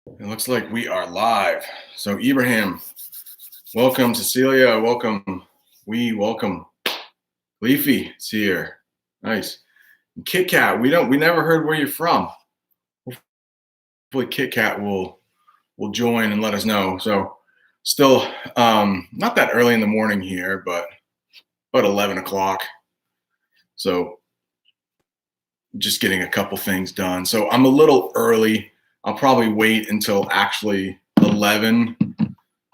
It looks like we are live. So, Ibrahim, welcome. Cecilia, welcome. We welcome. Leafy, it's here. Nice. Kit Kat, we never heard where you're from. Hopefully, Kit Kat will join and let us know. So, still not that early in the morning here, but about 11 o'clock. So, just getting a couple things done. So, I'm a little early. I'll probably wait until actually 11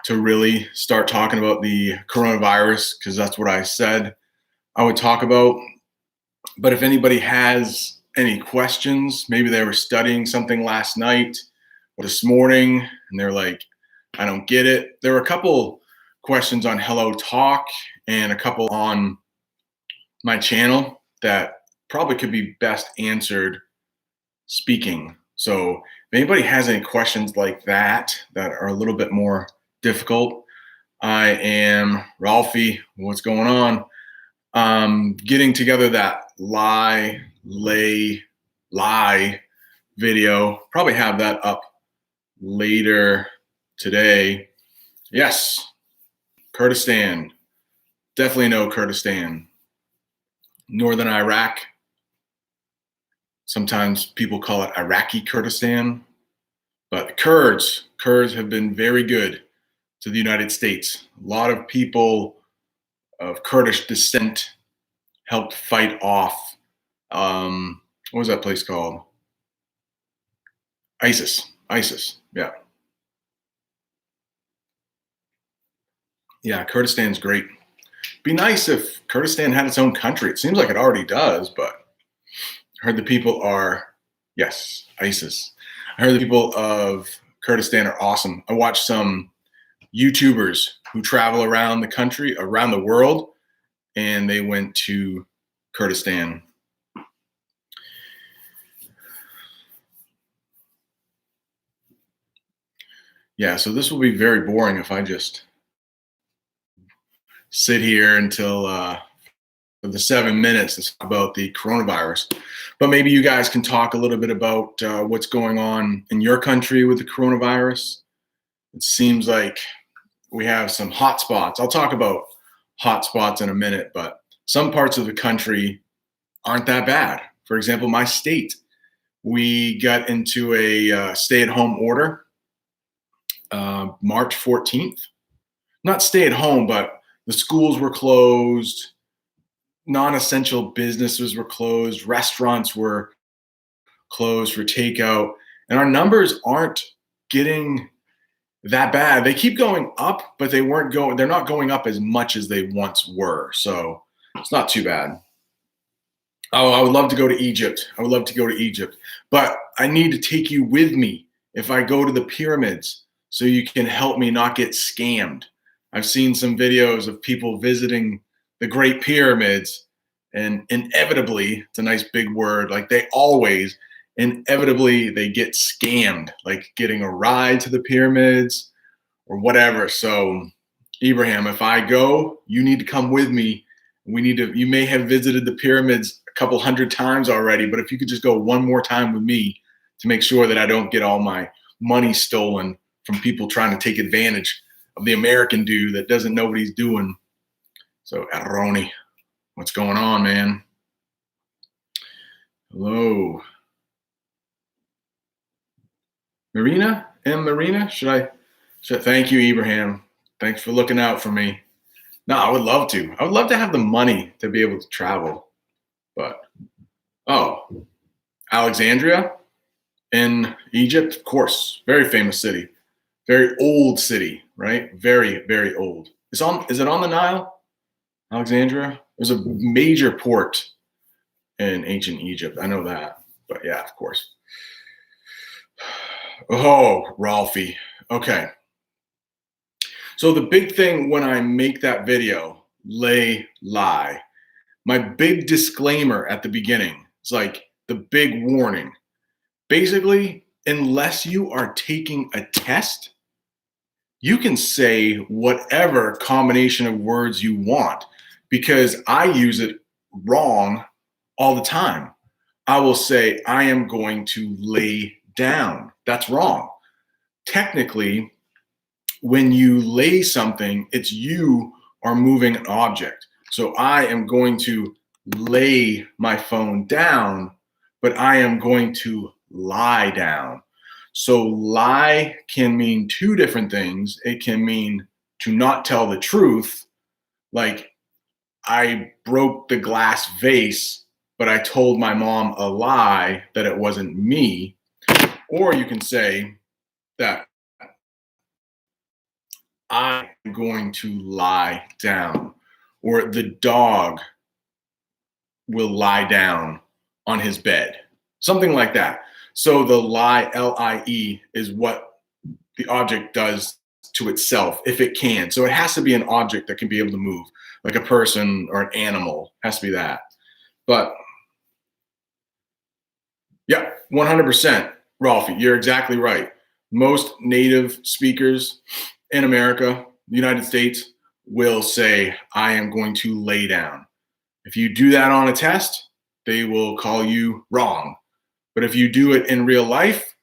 to really start talking about the coronavirus because that's what I said I would talk about. But if anybody has any questions, maybe they were studying something last night or this morning and they're like, I don't get it. There were a couple questions on Hello Talk and a couple on my channel that probably could be best answered speaking. So if anybody has any questions like that are a little bit more difficult, I am Ralphie. What's going on? Getting together that lie video. Probably have that up later today. Yes, Kurdistan. Definitely know Kurdistan. Northern Iraq. Sometimes people call it Iraqi Kurdistan. But Kurds have been very good to the United States. A lot of people of Kurdish descent helped fight off, what was that place called? ISIS, yeah. Yeah, Kurdistan's great. Be nice if Kurdistan had its own country. It seems like it already does, but I heard the people are, yes, ISIS. I heard the people of Kurdistan are awesome. I watched some YouTubers who travel around the country, around the world, and they went to Kurdistan. Yeah, so this will be very boring if I just sit here until the 7 minutes to talk about the coronavirus. But maybe you guys can talk a little bit about what's going on in your country with the coronavirus. It seems like we have some hot spots. I'll talk about hot spots in a minute, but some parts of the country aren't that bad. For example, my state, we got into a stay-at-home order March 14th. Not stay at home, but the schools were closed, non-essential businesses were closed, restaurants were closed for takeout, and our numbers aren't getting that bad. They keep going up, but they're not going up as much as they once were. So it's not too bad. Oh, I would love to go to Egypt. I would love to go to Egypt, but I need to take you with me if I go to the pyramids so you can help me not get scammed. I've seen some videos of people visiting the Great Pyramids, and inevitably, it's a nice big word, like they always, inevitably, they get scammed, like getting a ride to the pyramids or whatever. So, Ibrahim, if I go, you need to come with me. You may have visited the pyramids a couple hundred times already, but if you could just go one more time with me to make sure that I don't get all my money stolen from people trying to take advantage of the American dude that doesn't know what he's doing. So, Aroni, what's going on, man? Hello. Marina? Marina? Thank you, Ibrahim. Thanks for looking out for me. No, I would love to. I would love to have the money to be able to travel. But, Alexandria in Egypt, of course, very famous city, very old city, right? Very, very old. Is it on the Nile? Alexandria? There's a major port in ancient Egypt. I know that. But yeah, of course. Oh, Ralphie. Okay. So the big thing when I make that video, lie, my big disclaimer at the beginning, it's like the big warning. Basically, unless you are taking a test, you can say whatever combination of words you want because I use it wrong all the time. I will say, I am going to lay down. That's wrong. technically, when you lay something, it's you are moving an object. So I am going to lay my phone down, but I am going to lie down. So lie can mean two different things. It can mean to not tell the truth, like I broke the glass vase, but I told my mom a lie that it wasn't me. Or you can say that I'm going to lie down, or the dog will lie down on his bed, something like that. So the lie, L-I-E, is what the object does to itself, if it can. So it has to be an object that can be able to move, like a person or an animal, has to be that. But yeah, 100%, Ralphie, you're exactly right. Most native speakers in America, the United States, will say, I am going to lay down. If you do that on a test, they will call you wrong. But if you do it in real life,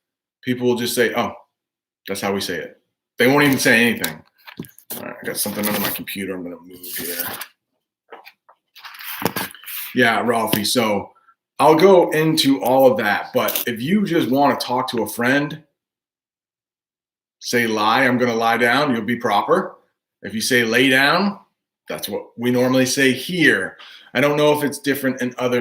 people will just say, oh, that's how we say it. They won't even say anything. All right, I got something under my computer. I'm going to move here. Yeah, Ralphie. So I'll go into all of that. But if you just want to talk to a friend, say lie, I'm going to lie down, you'll be proper. If you say lay down, that's what we normally say here. I don't know if it's different in other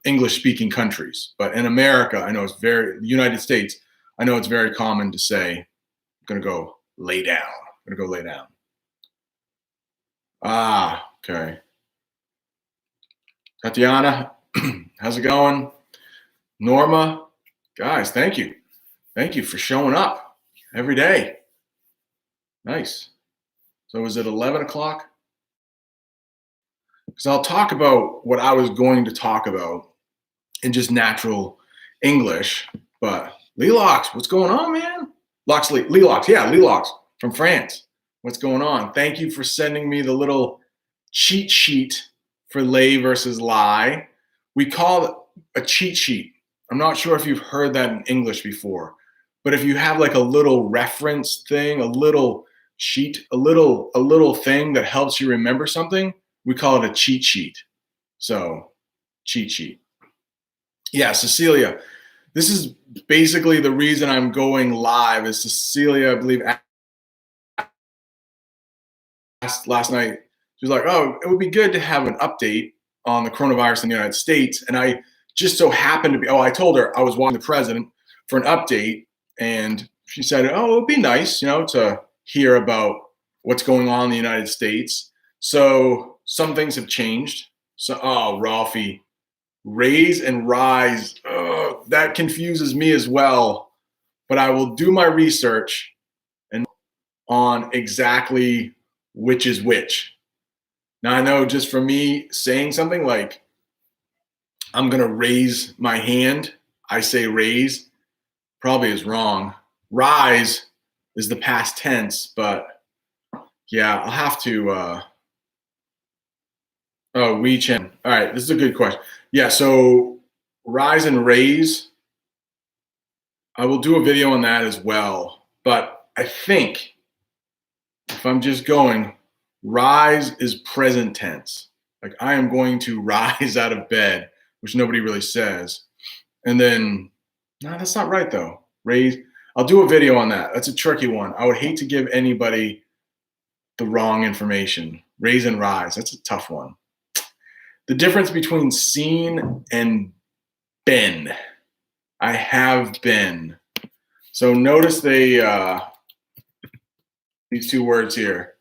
English-speaking countries, but in America, I know the United States, I know it's very common to say, I'm going to go lay down. I'm going to go lay down. Ah, okay. Tatiana, how's it going? Norma, guys, thank you. Thank you for showing up every day. Nice. So is it 11 o'clock? Because I'll talk about what I was going to talk about in just natural English. But Lelox, what's going on, man? Lelox, yeah, Lelox from France. What's going on? Thank you for sending me the little cheat sheet for lay versus lie. We call it a cheat sheet. I'm not sure if you've heard that in English before, but if you have like a little reference thing, a little sheet, a little thing that helps you remember something, we call it a cheat sheet. So, cheat sheet. Yeah, Cecilia, this is basically the reason I'm going live. Is Cecilia, I believe, asked last night. She was like, "Oh, it would be good to have an update on the coronavirus in the United States." And I just so happened to be. Oh, I told her I was watching the president for an update, and she said, "Oh, it would be nice, to hear about what's going on in the United States." So some things have changed. So, oh, Ralphie, raise and rise. That confuses me as well. But I will do my research and on exactly which is which. Now I know just for me saying something like I'm gonna raise my hand, I say raise, probably is wrong. Rise is the past tense, but yeah, I'll have to oh, WeChat. All right, this is a good question. Yeah, so rise and raise, I will do a video on that as well. But I think if I'm just going, rise is present tense. Like I am going to rise out of bed, which nobody really says. And then, no, that's not right though. Raise, I'll do a video on that. That's a tricky one. I would hate to give anybody the wrong information. Raise and rise, that's a tough one. The difference between seen and been. I have been. So notice these two words here.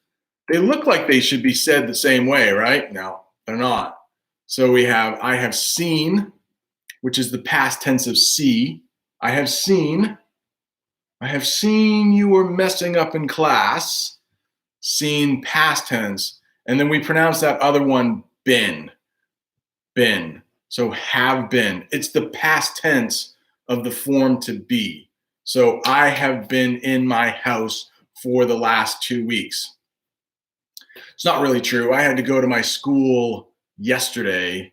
They look like they should be said the same way, right? No, they're not. So we have I have seen, which is the past tense of see. I have seen you were messing up in class. Seen, past tense. And then we pronounce that other one been. Been. So have been. It's the past tense of the form to be. So I have been in my house for the last 2 weeks. It's not really true. I had to go to my school yesterday.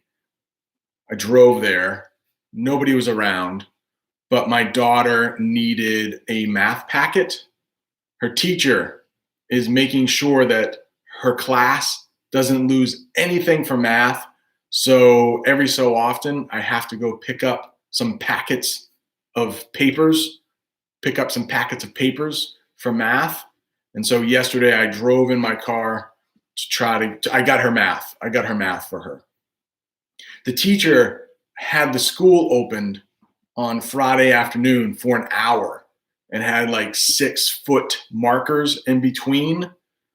I drove there. Nobody was around. but my daughter needed a math packet. Her teacher is making sure that her class doesn't lose anything for math. So every so often, I have to go pick up some packets of papers, for math. And so yesterday I drove in my car to I got her math. I got her math for her. The teacher had the school opened on Friday afternoon for an hour and had like 6-foot markers in between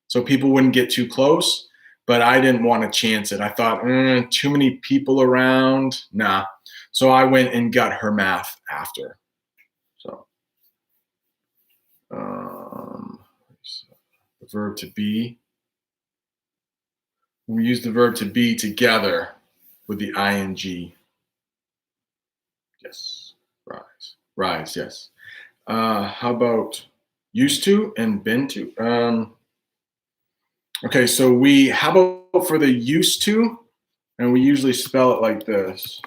so people wouldn't get too close. But I didn't want to chance it. I thought, too many people around. Nah. So I went and got her math after. So, the verb to be. We use the verb to be together with the ing. Yes. Rise, yes. How about used to and been to? Okay, so how about for the used to? And we usually spell it like this.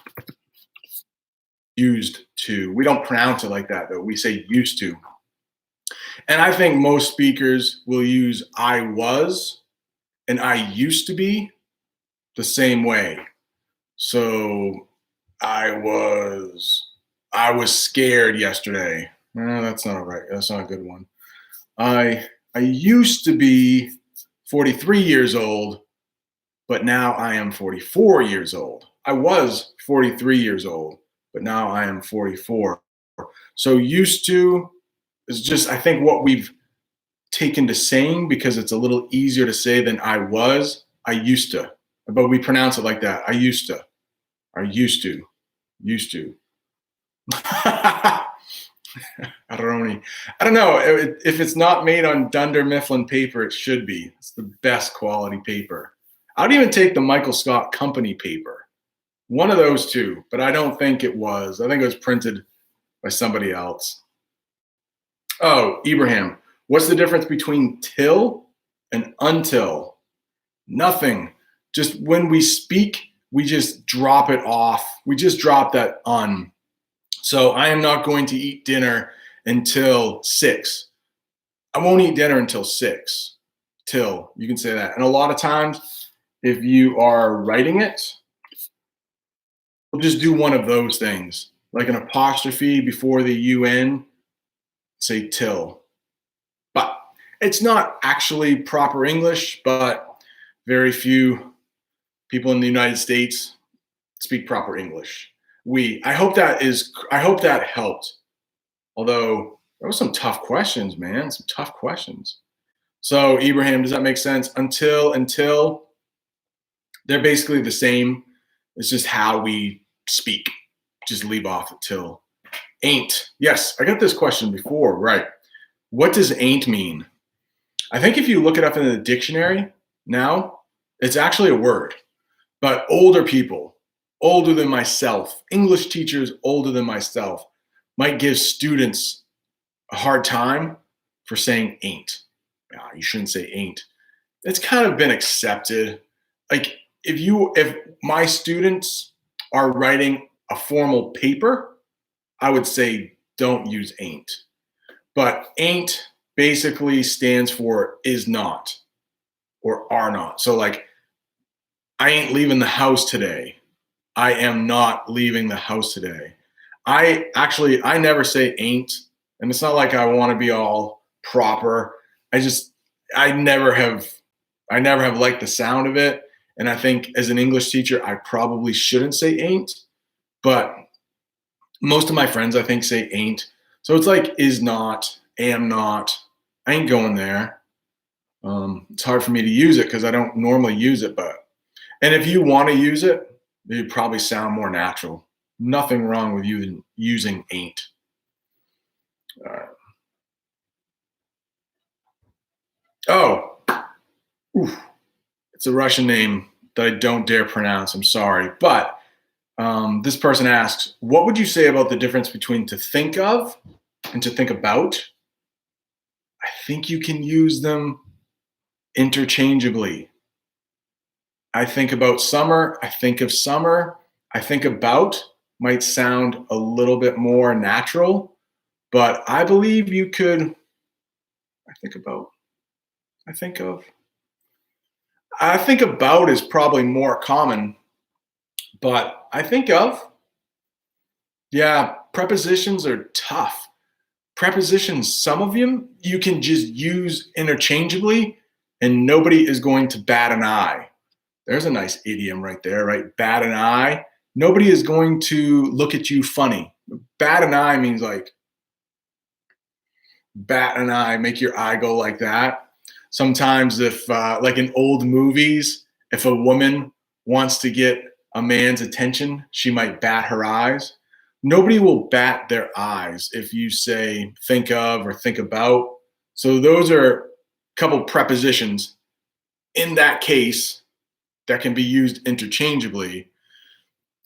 Used to. We don't pronounce it like that, though. We say used to. And I think most speakers will use I was and I used to be the same way. So I was scared yesterday. That's not right. That's not a good one. I used to be 43 years old, but now I am 44 years old. I was 43 years old, but now I am 44. So used to is just, I think, what we've taken to saying because it's a little easier to say than I was. I used to, but we pronounce it like that. I used to. I don't know. If it's not made on Dunder Mifflin paper, it should be. It's the best quality paper. I would even take the Michael Scott Company paper. One of those two, but I don't think it was. I think it was printed by somebody else. Oh, Ibrahim, what's the difference between till and until? Nothing. Just when we speak, we just drop it off. We just drop that un. So I am not going to eat dinner until 6. I won't eat dinner until 6. Till, you can say that. And a lot of times, if you are writing it, we'll just do one of those things, like an apostrophe before the UN, say till. But it's not actually proper English, but very few people in the United States speak proper English. I hope that helped. Although there were some tough questions, man, some tough questions. So Ibrahim, does that make sense? Until, they're basically the same. It's just how we speak. Just leave off the till. Ain't. Yes, I got this question before, right? What does ain't mean? I think if you look it up in the dictionary now, it's actually a word. But older people, older than myself, English teachers older than myself, might give students a hard time for saying ain't. You shouldn't say ain't. It's kind of been accepted. Like if my students are writing a formal paper, I would say don't use ain't. But ain't basically stands for is not or are not. So like, I ain't leaving the house today. I am not leaving the house today. I never say ain't, and it's not like I want to be all proper. I never have liked the sound of it. And I think as an English teacher, I probably shouldn't say ain't, but most of my friends I think say ain't. So it's like is not, am not. I ain't going there. It's hard for me to use it because I don't normally use it, and if you want to use it, it'd probably sound more natural. Nothing wrong with you using ain't. It's a Russian name that I don't dare pronounce. I'm sorry. But this person asks, what would you say about the difference between to think of and to think about? I think you can use them interchangeably. I think about summer. I think of summer. I think about might sound a little bit more natural, but I believe you could, I think of, I think about is probably more common, but I think of, yeah, prepositions are tough. Prepositions, some of them you can just use interchangeably and nobody is going to bat an eye. There's a nice idiom right there, right? Bat an eye. Nobody is going to look at you funny. Bat an eye means like bat an eye, make your eye go like that. Sometimes, if like in old movies, if a woman wants to get a man's attention, she might bat her eyes. Nobody will bat their eyes if you say think of or think about. So those are a couple prepositions in that case that can be used interchangeably.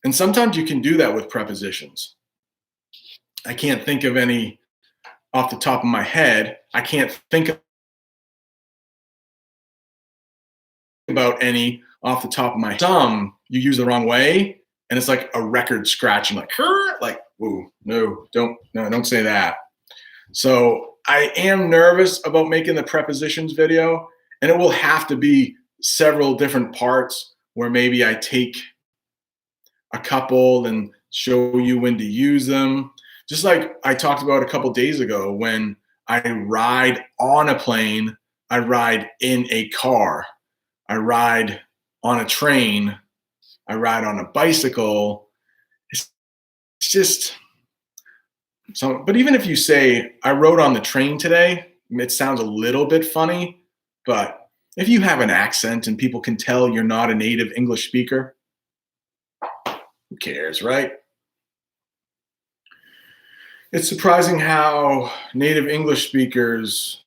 And sometimes you can do that with prepositions. I can't think of any off the top of my head. I can't think about any off the top of my head. Some you use the wrong way and it's like a record scratching, like, ooh, no, don't say that. So I am nervous about making the prepositions video, and it will have to be several different parts where maybe I take a couple and show you when to use them. Just like I talked about a couple days ago, when I ride on a plane, I ride in a car, I ride on a train, I ride on a bicycle. It's just so, but even if you say, I rode on the train today, it sounds a little bit funny, but if you have an accent and people can tell you're not a native English speaker, who cares, right? It's surprising how native English speakers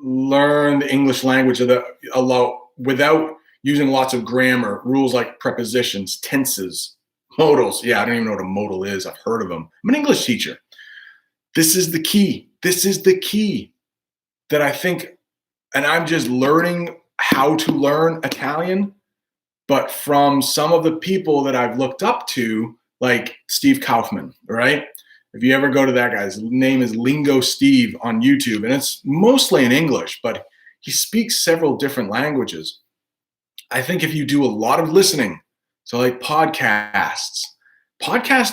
learn the English language a lot without using lots of grammar, rules like prepositions, tenses, modals. Yeah, I don't even know what a modal is. I've heard of them. I'm an English teacher. This is the key. This is the key that I think, and I'm just learning how to learn Italian, but from some of the people that I've looked up to, like Steve Kaufman, right? If you ever go to that guy's name is Lingo Steve on YouTube, and it's mostly in English, but he speaks several different languages. I think if you do a lot of listening, so like podcasts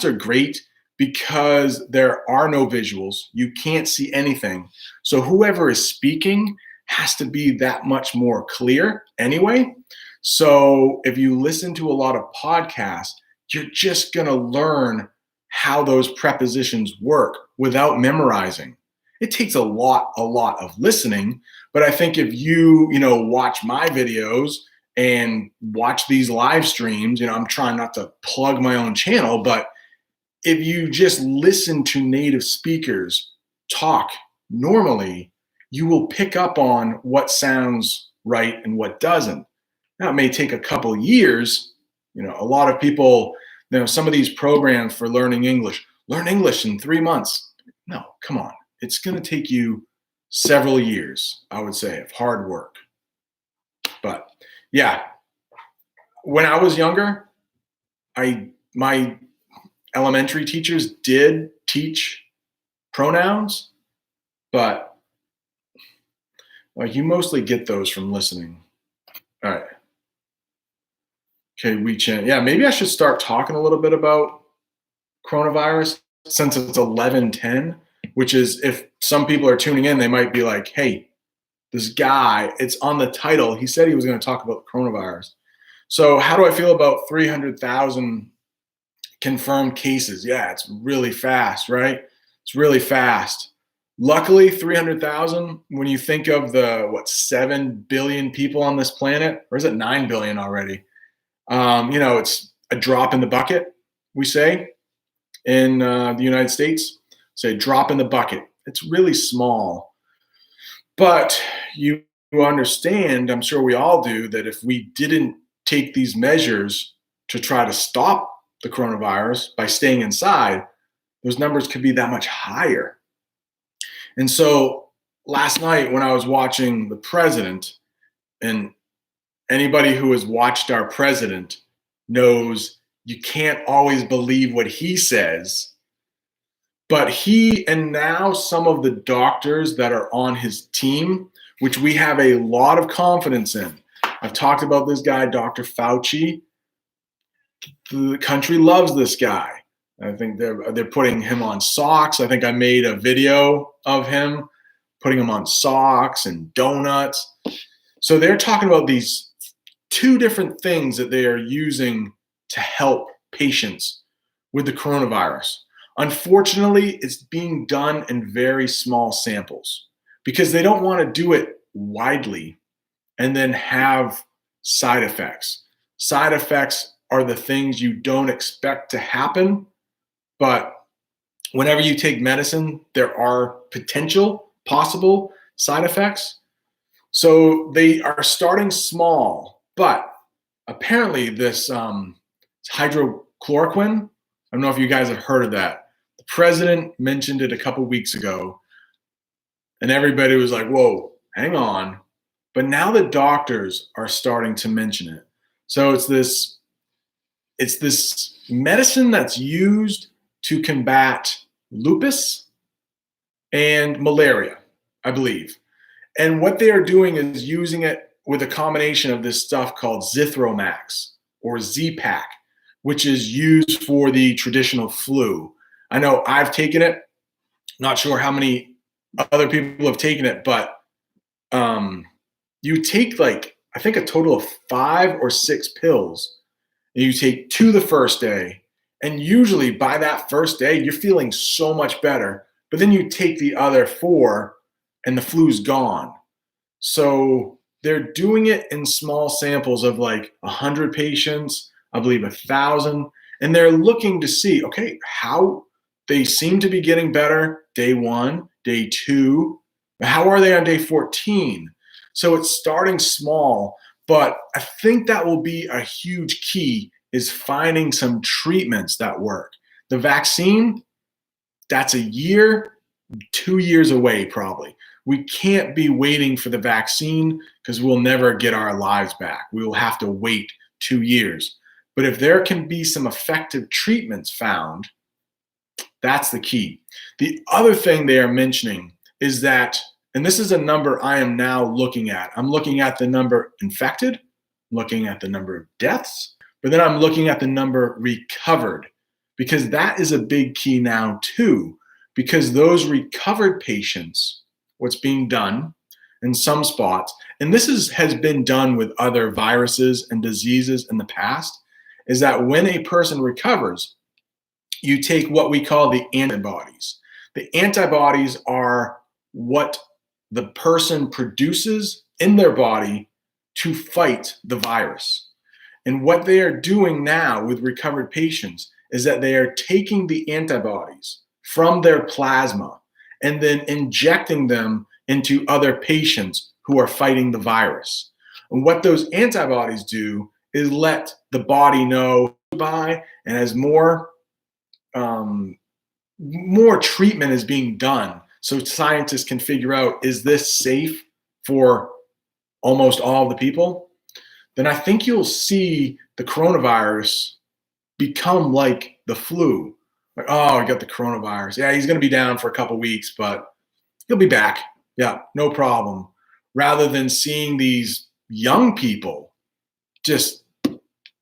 are great because there are no visuals. You can't see anything. So whoever is speaking has to be that much more clear anyway. So if you listen to a lot of podcasts, you're just going to learn how those prepositions work without memorizing. It takes a lot of listening, but I think if you watch my videos and watch these live streams, I'm trying not to plug my own channel, but if you just listen to native speakers talk normally, you will pick up on what sounds right and what doesn't. Now, it may take a couple years. A lot of people, some of these programs for learn English in 3 months. No, come on. It's going to take you several years, I would say, of hard work. But yeah, when I was younger, my elementary teachers did teach pronouns, but you mostly get those from listening. All right. Okay, WeChat. Yeah, maybe I should start talking a little bit about coronavirus since it's 11:10, which is, if some people are tuning in, they might be like, hey, this guy, it's on the title. He said he was going to talk about coronavirus. So how do I feel about 300,000 confirmed cases? Yeah, it's really fast, right? It's really fast. Luckily, 300,000, when you think of the, 7 billion people on this planet, or is it 9 billion already? It's a drop in the bucket, we say, in the United States. Say drop in the bucket. It's really small. But you understand, I'm sure we all do, that if we didn't take these measures to try to stop the coronavirus by staying inside, those numbers could be that much higher. And so last night when I was watching the president, and anybody who has watched our president knows you can't always believe what he says. But he, and now some of the doctors that are on his team, which we have a lot of confidence in. I've talked about this guy, Dr. Fauci. The country loves this guy. I think they're putting him on socks. I think I made a video of him putting him on socks and donuts. So they're talking about these two different things that they are using to help patients with the coronavirus. Unfortunately, it's being done in very small samples because they don't want to do it widely and then have side effects. Side effects are the things you don't expect to happen, but whenever you take medicine, there are possible side effects. So they are starting small, but apparently this hydrochloroquine, I don't know if you guys have heard of that. The president mentioned it a couple weeks ago, and everybody was like, whoa, hang on. But now the doctors are starting to mention it. So it's this medicine that's used to combat lupus and malaria, I believe. And what they are doing is using it with a combination of this stuff called Zithromax or Z-Pak, which is used for the traditional flu. I know I've taken it. Not sure how many other people have taken it, but you take I think a total of 5 or 6 pills. And you take 2 the first day, and usually by that first day, you're feeling so much better. But then you take the other 4, and the flu's gone. So they're doing it in small samples of 100 patients, I believe 1,000, and they're looking to see, okay, how they seem to be getting better day 1, day 2. How are they on day 14? So it's starting small, but I think that will be a huge key is finding some treatments that work. The vaccine, that's a year, 2 years away probably. We can't be waiting for the vaccine because we'll never get our lives back. We will have to wait 2 years. But if there can be some effective treatments found, that's the key. The other thing they are mentioning is that, and this is a number I am now looking at. I'm looking at the number infected, looking at the number of deaths, but then I'm looking at the number recovered, because that is a big key now too, because those recovered patients, what's being done in some spots, and this has been done with other viruses and diseases in the past, is that when a person recovers, you take what we call the antibodies. The antibodies are what the person produces in their body to fight the virus. And what they are doing now with recovered patients is that they are taking the antibodies from their plasma and then injecting them into other patients who are fighting the virus. And what those antibodies do is let the body know by, and as more treatment is being done, so scientists can figure out, is this safe for almost all of the people? Then I think you'll see the coronavirus become like the flu. Like, oh, I got the coronavirus. Yeah, he's going to be down for a couple weeks, but he'll be back. Yeah, no problem. Rather than seeing these young people just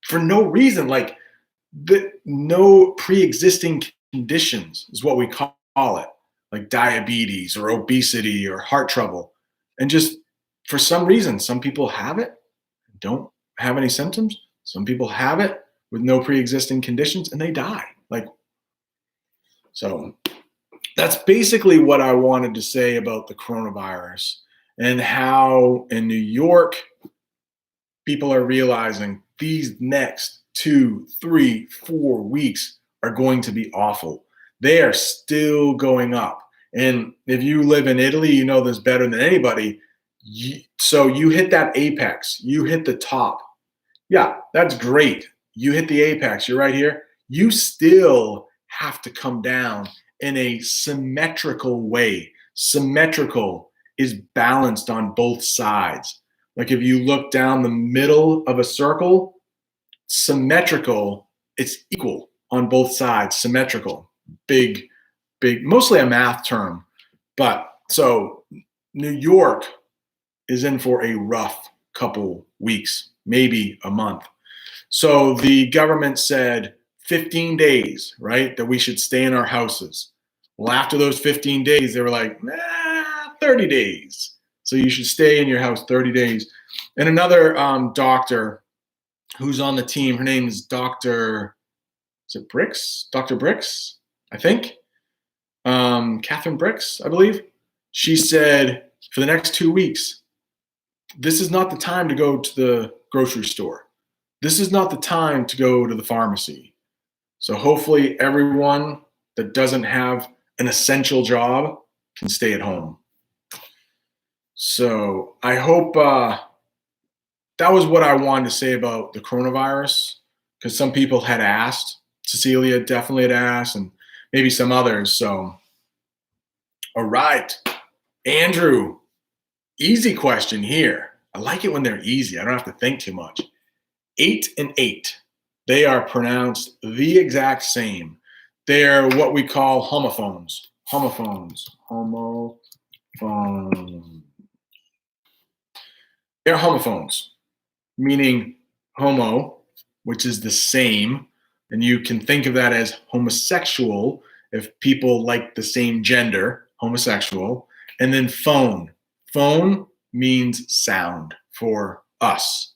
for no reason, no pre-existing conditions is what we call it, like diabetes or obesity or heart trouble. And just for some reason, some people have it, don't have any symptoms. Some people have it with no pre-existing conditions and they die. So that's basically what I wanted to say about the coronavirus and how in New York, people are realizing these next 2, 3, 4 weeks are going to be awful. They are still going up. And if you live in Italy, you know this better than anybody. So you hit that apex, you hit the top. Yeah, that's great. You hit the apex, you're right here. You still have to come down in a symmetrical way. Symmetrical is balanced on both sides. Like if you look down the middle of a circle, symmetrical it's equal on both sides, symmetrical, big, mostly a math term. But so New York is in for a rough couple weeks, maybe a month. So the government said 15 days, right, that we should stay in our houses. Well, after those 15 days, they were like, 30 days. So you should stay in your house 30 days. And another doctor who's on the team, her name is is it Bricks? Dr. Bricks, I think. Catherine Bricks, I believe. She said for the next 2 weeks, this is not the time to go to the grocery store. This is not the time to go to the pharmacy. So hopefully everyone that doesn't have an essential job can stay at home. So I hope that was what I wanted to say about the coronavirus, because some people had asked. Cecilia definitely had asked, and maybe some others. So, all right, Andrew, easy question here. I like it when they're easy. I don't have to think too much. 8 and 8. They are pronounced the exact same. They're what we call homophones. Homophones. Homophones. They're homophones, meaning homo, which is the same. And you can think of that as homosexual if people like the same gender, homosexual. And then phone. Phone means sound for us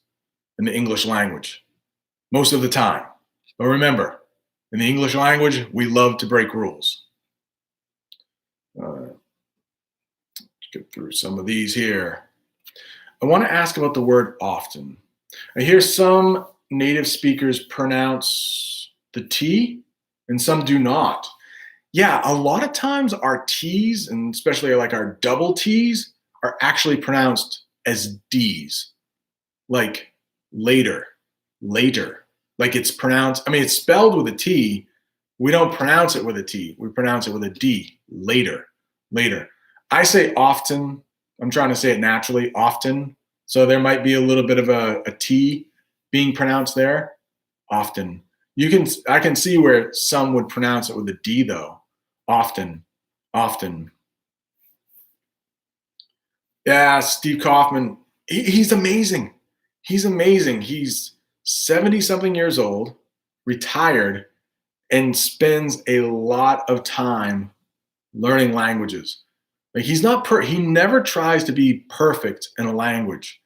in the English language most of the time. But remember, in the English language, we love to break rules. Let's get through some of these here. I want to ask about the word often. I hear some native speakers pronounce the T and some do not. Yeah, a lot of times our T's, and especially like our double T's, are actually pronounced as D's, like later, later. Like it's pronounced, I mean, it's spelled with a T. We don't pronounce it with a T. We pronounce it with a D, later, later. I say often. I'm trying to say it naturally, often. So there might be a little bit of a T being pronounced there, often. I can see where some would pronounce it with a D though, often, often. Yeah, Steve Kaufman, he's amazing. He's amazing. He's 70 something years old, retired, and spends a lot of time learning languages. Like he never tries to be perfect in a language.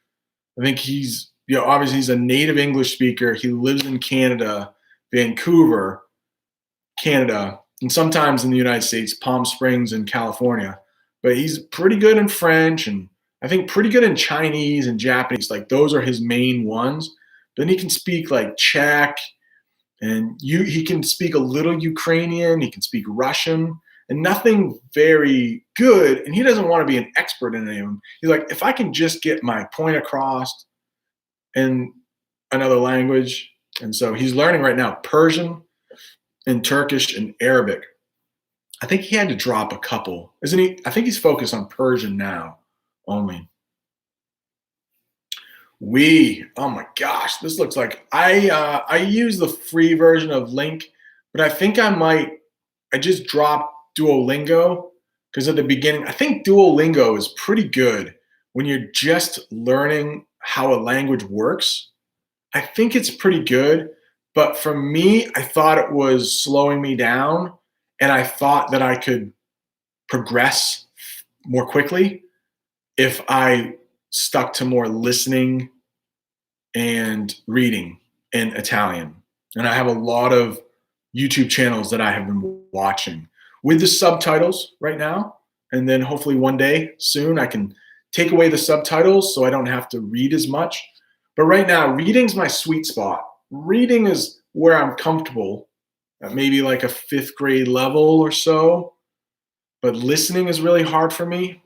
I think he's, obviously he's a native English speaker. He lives in Canada, Vancouver, Canada, and sometimes in the United States, Palm Springs and California. But he's pretty good in French and I think pretty good in Chinese and Japanese. Like those are his main ones. Then he can speak like Czech, and he can speak a little Ukrainian. He can speak Russian, and nothing very good. And he doesn't want to be an expert in any of them. He's like, if I can just get my point across in another language. And so he's learning right now Persian and Turkish and Arabic. I think he had to drop a couple, isn't he? I think he's focused on Persian now only. Oh my gosh, this looks like I use the free version of Link, but I think I just dropped Duolingo because at the beginning, I think Duolingo is pretty good when you're just learning how a language works. I think it's pretty good, but for me, I thought it was slowing me down and I thought that I could progress more quickly if I stuck to more listening and reading in Italian. And I have a lot of YouTube channels that I have been watching with the subtitles right now. And then hopefully one day soon I can take away the subtitles so I don't have to read as much. But right now, reading's my sweet spot. Reading is where I'm comfortable at maybe like a 5th grade level or so. But listening is really hard for me.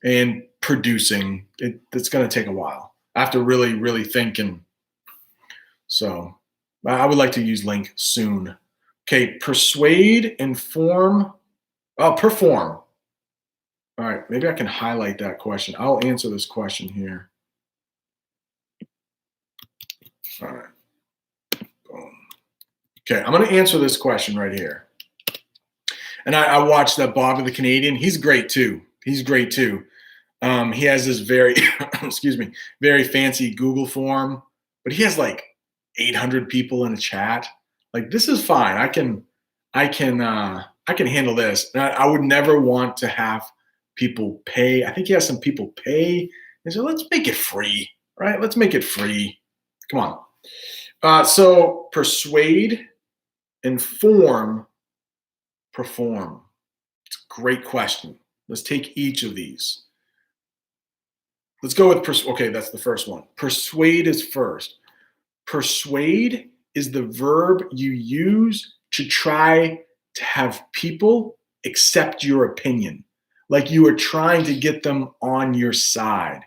And producing, it's going to take a while. I have to really, really think. And so I would like to use Link soon. Okay, persuade, perform. All right, maybe I can highlight that question. I'll answer this question here. All right. Boom. Okay, I'm going to answer this question right here. And I watched that Bobby the Canadian. He's great too. He's great too. He has this very, excuse me, very fancy Google form, but he has like 800 people in a chat. Like, this is fine. I can handle this. And I would never want to have people pay. I think he has some people pay. And so let's make it free, right? Let's make it free. Come on. So persuade, inform, perform. It's a great question. Let's take each of these. Let's go with, okay, that's the first one. Persuade is first. Persuade is the verb you use to try to have people accept your opinion. Like, you are trying to get them on your side.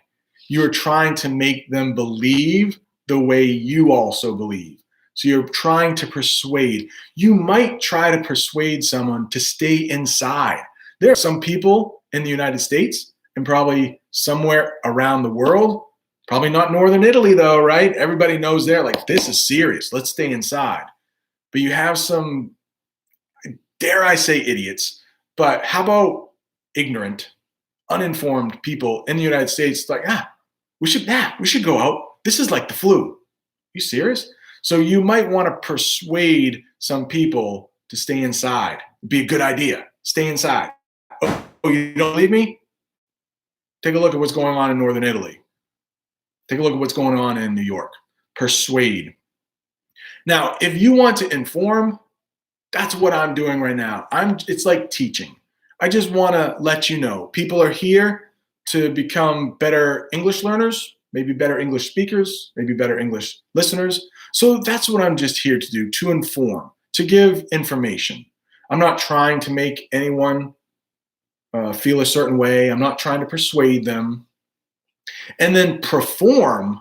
You are trying to make them believe the way you also believe. So you're trying to persuade. You might try to persuade someone to stay inside. There are some people in the United States and probably somewhere around the world, probably not Northern Italy though, right? Everybody knows there, like, this is serious. Let's stay inside. But you have some, dare I say, idiots, but how about ignorant, uninformed people in the United States? Like, we should go out. This is like the flu. You serious? So you might want to persuade some people to stay inside. It'd be a good idea. Stay inside. Oh, you don't believe me? Take a look at what's going on in Northern Italy. Take a look at what's going on in New York. Persuade. Now, if you want to inform, that's what I'm doing right now. It's like teaching. I just want to let you know, people are here to become better English learners, maybe better English speakers, maybe better English listeners. So that's what I'm just here to do, to inform, to give information. I'm not trying to make anyone feel a certain way. I'm not trying to persuade them. And then perform,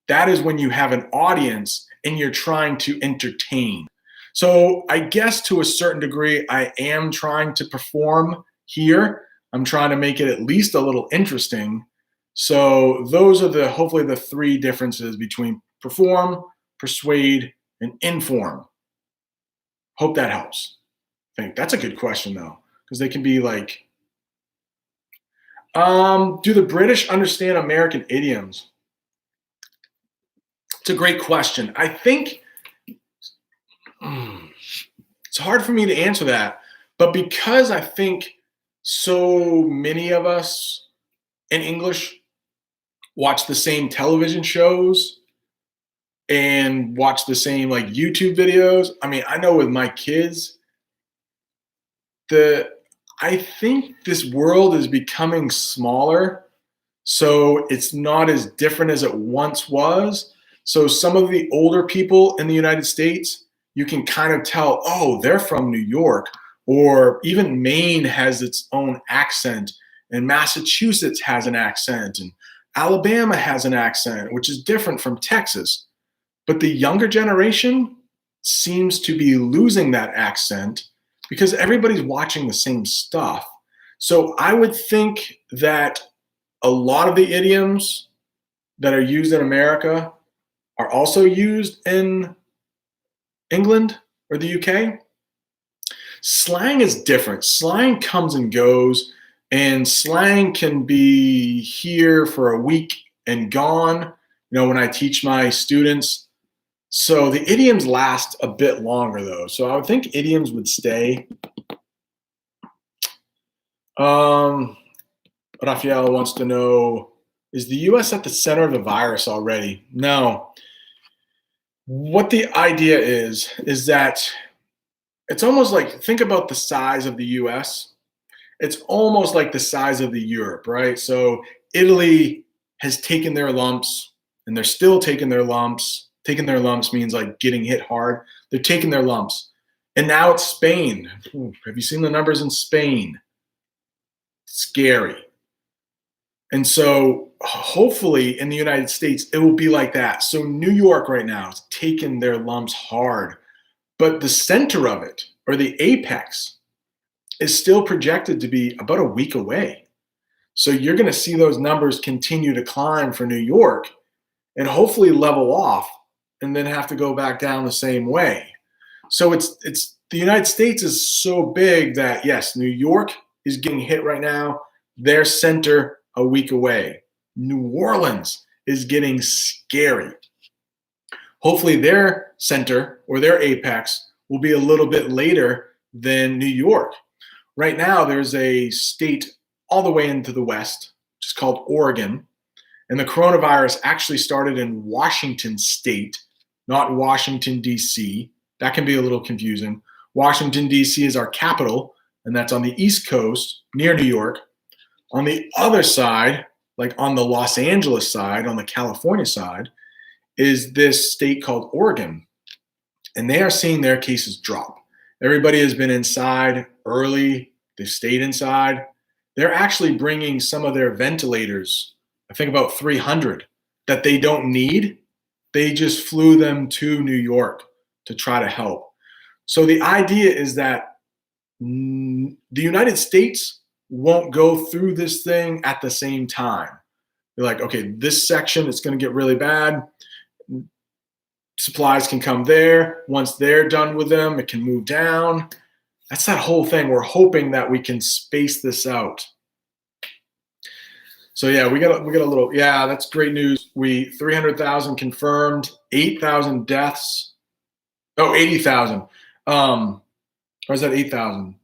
that is when you have an audience and you're trying to entertain. So I guess to a certain degree, I am trying to perform here. I'm trying to make it at least a little interesting. So those are hopefully the three differences between perform, persuade, and inform. Hope that helps. I think that's a good question though, because they can be like, do the British understand American idioms? It's a great question. I think it's hard for me to answer that, but because I think so many of us in English watch the same television shows and watch the same like YouTube videos. I mean, I know with my kids, I think this world is becoming smaller, so it's not as different as it once was. So some of the older people in the United States, you can kind of tell, oh, they're from New York, or even Maine has its own accent, and Massachusetts has an accent, and Alabama has an accent, which is different from Texas. But the younger generation seems to be losing that accent because everybody's watching the same stuff. So I would think that a lot of the idioms that are used in America are also used in England or the UK. Slang is different. Slang comes and goes, and slang can be here for a week and gone, when I teach my students. So the idioms last a bit longer though. So I would think idioms would stay. Rafael wants to know, is the US at the center of the virus already? No. What the idea is that it's almost like, think about the size of the US. It's almost like the size of the Europe, right? So Italy has taken their lumps and they're still taking their lumps. Taking their lumps means like getting hit hard. They're taking their lumps. And now it's Spain. Ooh, have you seen the numbers in Spain? Scary. And so hopefully in the United States, it will be like that. So New York right now is taking their lumps hard, but the center of it, or the apex, is still projected to be about a week away. So you're going to see those numbers continue to climb for New York and hopefully level off and then have to go back down the same way. So it's the United States is so big that yes, New York is getting hit right now. Their center a week away. New Orleans is getting scary. Hopefully their center or their apex will be a little bit later than New York. Right now, there's a state all the way into the west, which is called Oregon. And the coronavirus actually started in Washington state, not Washington, D.C. That can be a little confusing. Washington, D.C. is our capital, and that's on the East Coast near New York. On the other side, like on the Los Angeles side, on the California side, is this state called Oregon. And they are seeing their cases drop. Everybody has been inside early. They've stayed inside. They're actually bringing some of their ventilators, I think about 300, that they don't need. They just flew them to New York to try to help. So the idea is that the United States won't go through this thing at the same time. They're like, okay, this section is going to get really bad. Supplies can come there. Once they're done with them, it can move down. That's that whole thing. We're hoping that we can space this out. So yeah, we got a little, yeah, that's great news. 300,000 confirmed, 8,000 deaths. Oh, 80,000. Or is that 8,000?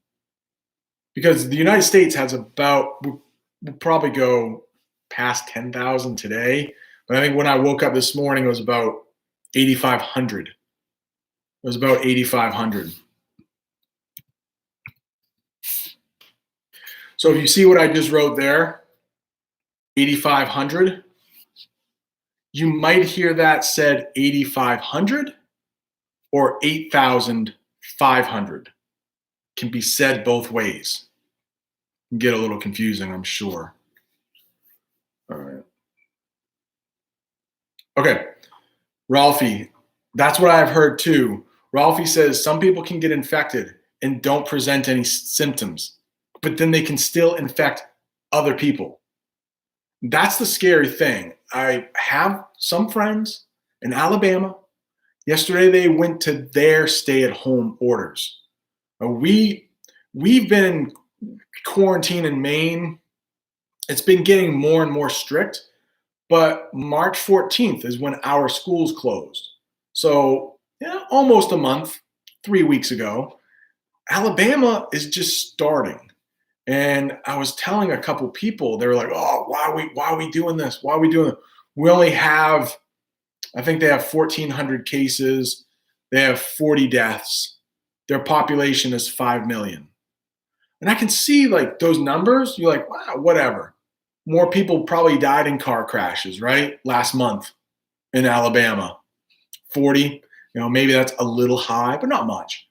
Because the United States has about, we'll probably go past 10,000 today. But I think when I woke up this morning, it was about 8,500. It was about 8,500. So if you see what I just wrote there, 8,500, you might hear that said 8,500 or 8,500. Can be said both ways. Can get a little confusing, I'm sure. All right. Okay. Ralphie, that's what I've heard too. Ralphie says some people can get infected and don't present any symptoms, but then they can still infect other people. That's the scary thing. I have some friends in Alabama. Yesterday, they went to their stay-at-home orders. We've been quarantined in Maine. It's been getting more and more strict, but March 14th is when our schools closed. So yeah, almost a month, 3 weeks ago. Alabama is just starting. And I was telling a couple people, they were like, oh, why are we doing this? Why are we doing it? We only have, I think they have 1,400 cases. They have 40 deaths. Their population is 5 million. And I can see like those numbers. You're like, wow, whatever. More people probably died in car crashes, right? Last month in Alabama. 40, maybe that's a little high, but not much.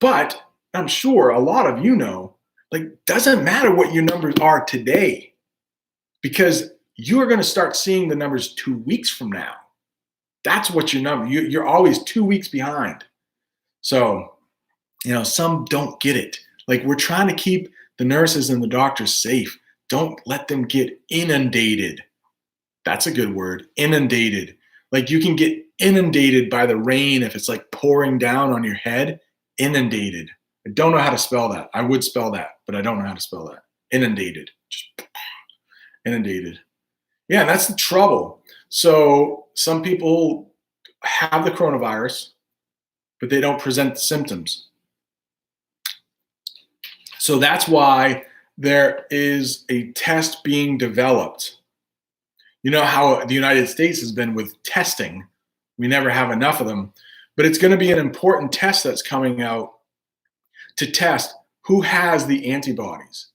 But I'm sure a lot of you know, like, doesn't matter what your numbers are today, because you are going to start seeing the numbers 2 weeks from now. That's what your number. You're always 2 weeks behind. So, some don't get it. Like, we're trying to keep the nurses and the doctors safe. Don't let them get inundated. That's a good word, inundated. Like, you can get inundated by the rain if it's like pouring down on your head. Inundated. I don't know how to spell that. I would spell that, but I don't know how to spell that. Inundated. Just inundated. Yeah, that's the trouble. So some people have the coronavirus, but they don't present the symptoms. So that's why there is a test being developed. You know how the United States has been with testing. We never have enough of them. But it's going to be an important test that's coming out to test who has the antibodies,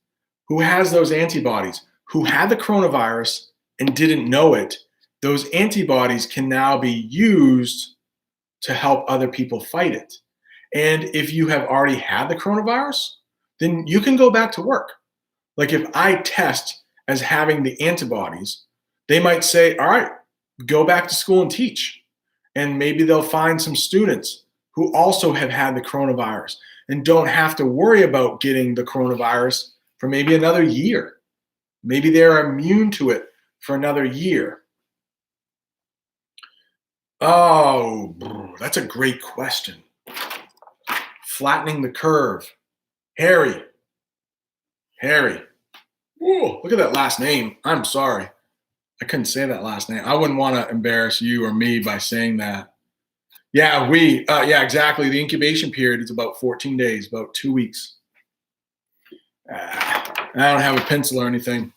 who has those antibodies, who had the coronavirus and didn't know it. Those antibodies can now be used to help other people fight it. And if you have already had the coronavirus, then you can go back to work. Like if I test as having the antibodies, they might say, all right, go back to school and teach. And maybe they'll find some students who also have had the coronavirus and don't have to worry about getting the coronavirus for maybe another year. Maybe they're immune to it for another year. Oh, that's a great question. flattening the curve. Harry. Whoa, look at that last name. I'm sorry. I couldn't say that last name. I wouldn't want to embarrass you or me by saying that. Yeah, yeah, exactly. The incubation period is about 14 days, about 2 weeks. I don't have a pencil or anything.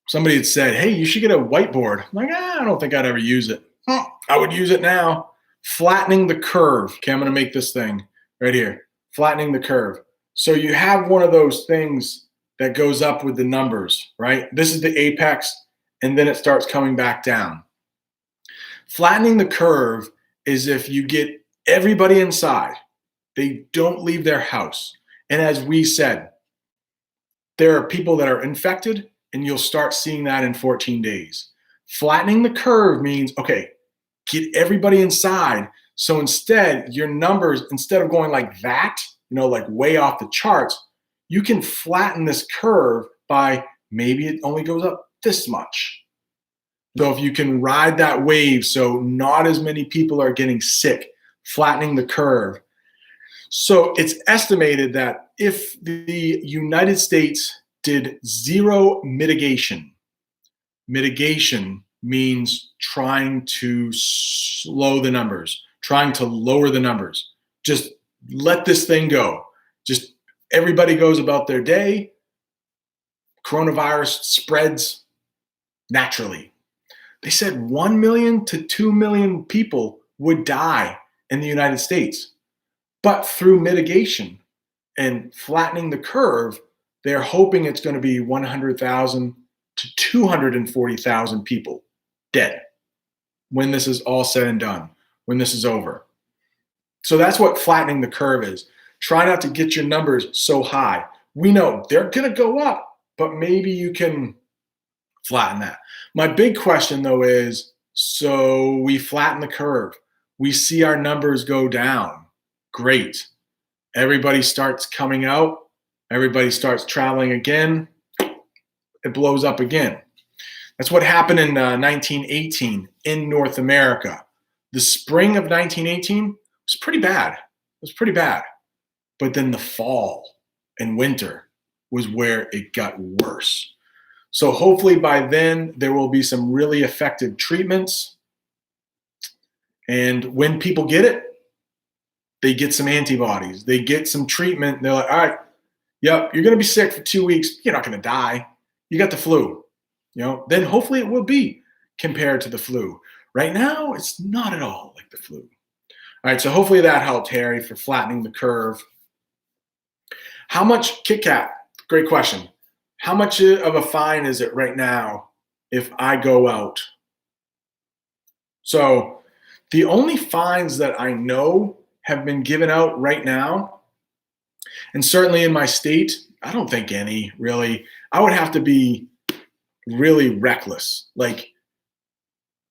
Somebody had said, hey, you should get a whiteboard. I'm like, I don't think I'd ever use it. I would use it now. Flattening the curve. Okay, I'm going to make this thing right here. Flattening the curve. So you have one of those things that goes up with the numbers, right? This is the apex, and then it starts coming back down. Flattening the curve is if you get everybody inside. They don't leave their house. And as we said, there are people that are infected, and you'll start seeing that in 14 days. Flattening the curve means, okay, get everybody inside. So instead, your numbers, instead of going like that, like way off the charts, you can flatten this curve by maybe it only goes up this much. So if you can ride that wave so not as many people are getting sick, flattening the curve. So it's estimated that if the United States did zero mitigation means trying to slow the numbers, trying to lower the numbers. Just let this thing go. Just everybody goes about their day. Coronavirus spreads naturally. They said 1 million to 2 million people would die in the United States. But through mitigation and flattening the curve, they're hoping it's going to be 100,000 to 240,000 people dead when this is all said and done, when this is over. So that's what flattening the curve is. Try not to get your numbers so high. We know they're going to go up, but maybe you can flatten that. My big question, though, is so we flatten the curve. We see our numbers go down. Great. Everybody starts coming out. Everybody starts traveling again. It blows up again. That's what happened in 1918 in North America. The spring of 1918 was pretty bad. It was pretty bad. But then the fall and winter was where it got worse. So hopefully by then there will be some really effective treatments. And when people get it, they get some antibodies. They get some treatment. They're like, all right, yep, you're going to be sick for 2 weeks. You're not going to die. You got the flu. Then hopefully it will be compared to the flu. Right now, it's not at all like the flu. All right, so hopefully that helped, Harry, for flattening the curve. How much, Kit Kat, great question. How much of a fine is it right now if I go out? So the only fines that I know have been given out right now, and certainly in my state, I don't think any really. I would have to be really reckless, like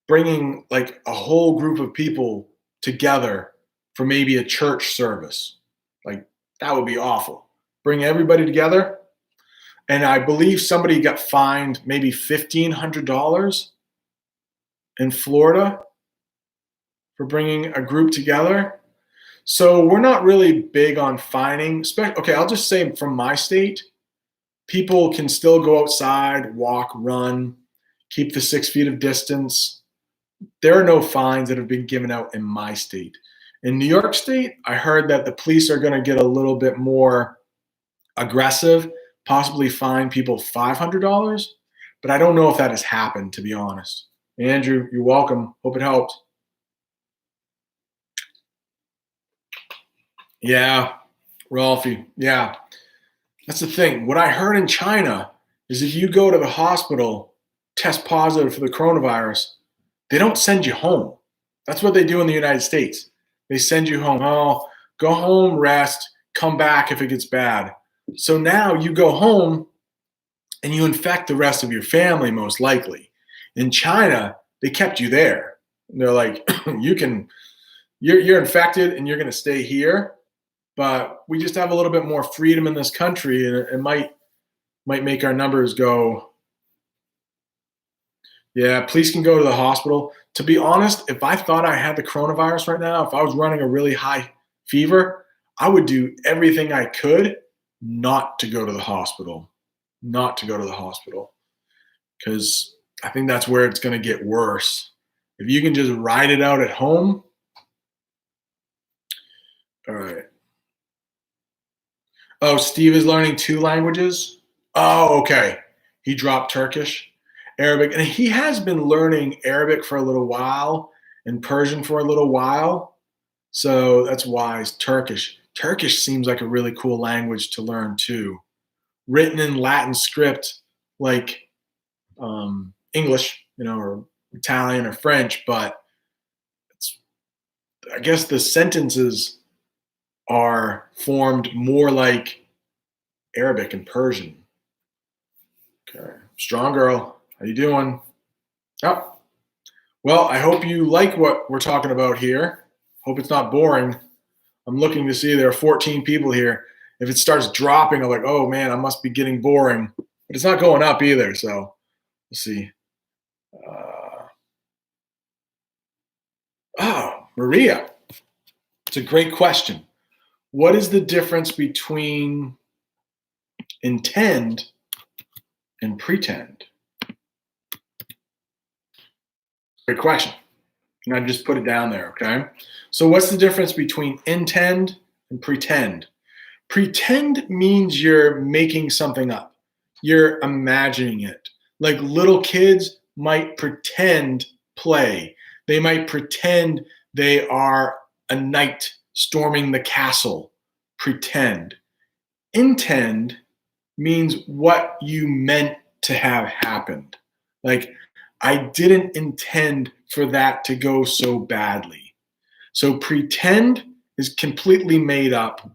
bringing like a whole group of people together for maybe a church service. Like that would be awful. Bring everybody together. And I believe somebody got fined maybe $1,500 in Florida for bringing a group together. So we're not really big on fining. Okay, I'll just say from my state, people can still go outside, walk, run, keep the 6 feet of distance. There are no fines that have been given out in my state. In New York State, I heard that the police are going to get a little bit more aggressive, possibly fine people $500, but I don't know if that has happened, to be honest. Andrew, you're welcome. Hope it helped. Yeah, Ralphie, yeah. That's the thing. What I heard in China is if you go to the hospital, test positive for the coronavirus, they don't send you home. That's what they do in the United States. They send you home. Oh, go home, rest, come back if it gets bad. So now you go home and you infect the rest of your family, most likely. In China, they kept you there. They're like, you're infected and you're going to stay here. But we just have a little bit more freedom in this country, and it might make our numbers go. Yeah, police can go to the hospital. To be honest, if I thought I had the coronavirus right now, if I was running a really high fever, I would do everything I could not to go to the hospital, not to go to the hospital, because I think that's where it's going to get worse. If you can just ride it out at home, all right. Oh, Steve is learning 2 languages? Oh, okay. He dropped Turkish, Arabic, and he has been learning Arabic for a little while and Persian for a little while. So that's why Turkish. Turkish seems like a really cool language to learn too. Written in Latin script, like English, or Italian or French, but I guess the sentences are formed more like Arabic and Persian. Okay, strong girl, how you doing? Oh, well, I hope you like what we're talking about here. Hope it's not boring. I'm looking to see there are 14 people here. If it starts dropping, I'm like, oh man, I must be getting boring. But it's not going up either, so let's see. Maria, it's a great question. What is the difference between intend and pretend? Great question. And I just put it down there, okay? So what's the difference between intend and pretend? Pretend means you're making something up. You're imagining it. Like little kids might pretend play. They might pretend they are a knight storming the castle. Pretend. Intend means what you meant to have happened. Like, I didn't intend for that to go so badly. So pretend is completely made up.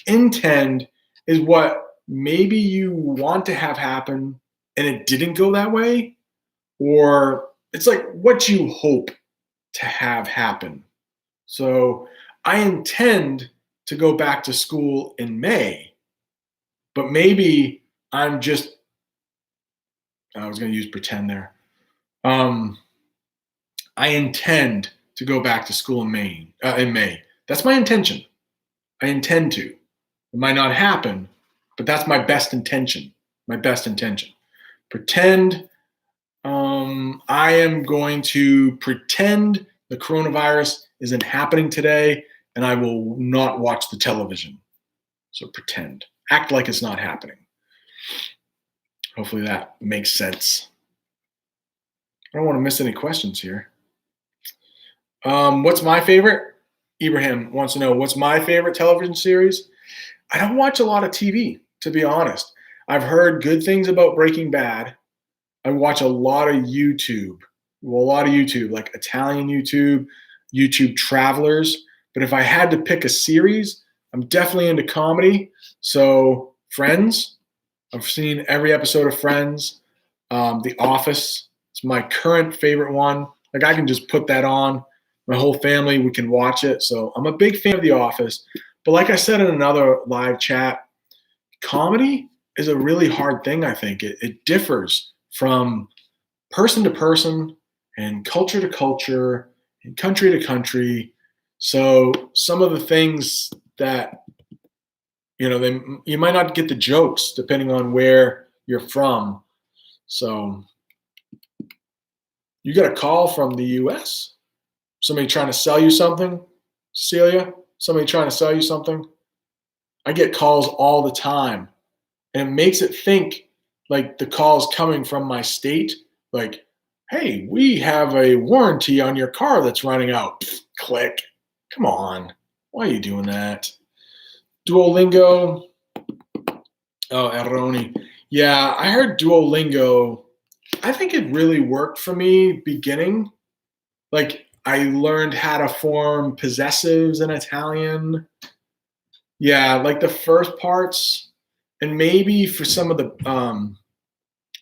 Intend is what maybe you want to have happen and it didn't go that way, or it's like what you hope to have happen. So I intend to go back to school in May, but maybe I'm just, I was going to use pretend there. I intend to go back to school in May. That's my intention. I intend to. It might not happen, but that's my best intention. My best intention. Pretend. I am going to pretend the coronavirus isn't happening today, and I will not watch the television. So pretend. Act like it's not happening. Hopefully that makes sense. I don't want to miss any questions here. What's my favorite? Ibrahim wants to know, what's my favorite television series? I don't watch a lot of TV, to be honest. I've heard good things about Breaking Bad. I watch a lot of YouTube. Like Italian YouTube, YouTube travelers. But if I had to pick a series, I'm definitely into comedy. So Friends, I've seen every episode of Friends. The Office, it's my current favorite one. Like I can just put that on. My whole family, we can watch it. So I'm a big fan of The Office. But like I said in another live chat, comedy is a really hard thing, I think. It differs from person to person and culture to culture and country to country. So some of the things that, you might not get the jokes depending on where you're from. So you got a call from the US? Somebody trying to sell you something? Celia? Somebody trying to sell you something? I get calls all the time. And it makes it think like the call's coming from my state. Like, hey, we have a warranty on your car that's running out. Pfft, click. Come on. Why are you doing that? Duolingo. Oh, Erroni. Yeah, I heard Duolingo. I think it really worked for me beginning. Like, I learned how to form possessives in Italian. Yeah, like the first parts, and maybe for some of the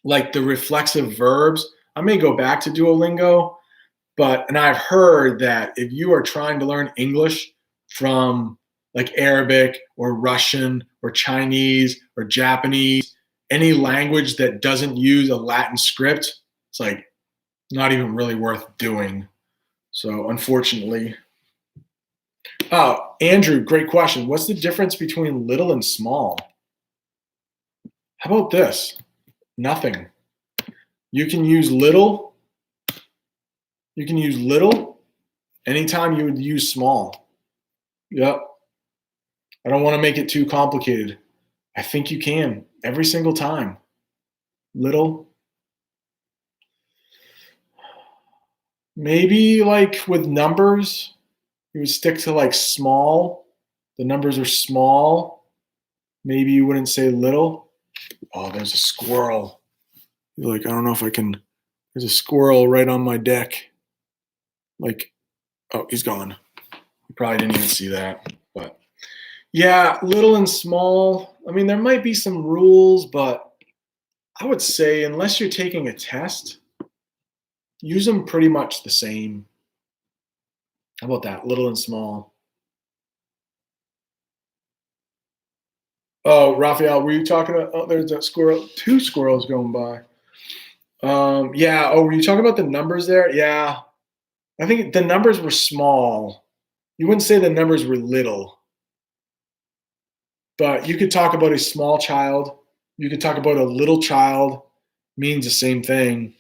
like the reflexive verbs, I may go back to Duolingo. And I've heard that if you are trying to learn English from like Arabic or Russian or Chinese or Japanese, any language that doesn't use a Latin script, it's like not even really worth doing. So unfortunately, Oh, Andrew, great question. What's the difference between little and small? How about this? Nothing. You can use little. You can use little anytime you would use small. Yep. I don't want to make it too complicated. I think you can every single time. Little. Maybe like with numbers, you would stick to like small. The numbers are small. Maybe you wouldn't say little. Oh, there's a squirrel. You're like, I don't know if I can. There's a squirrel right on my deck. Like, oh, he's gone. You probably didn't even see that. But yeah, little and small. I mean, there might be some rules, but I would say unless you're taking a test, use them pretty much the same. How about that? Little and small. Oh, Raphael, were you talking about? Oh, there's a squirrel. Two squirrels going by. Yeah. Oh, were you talking about the numbers there? Yeah. I think the numbers were small. You wouldn't say the numbers were little, but you could talk about a small child. You could talk about a little child. Means the same thing.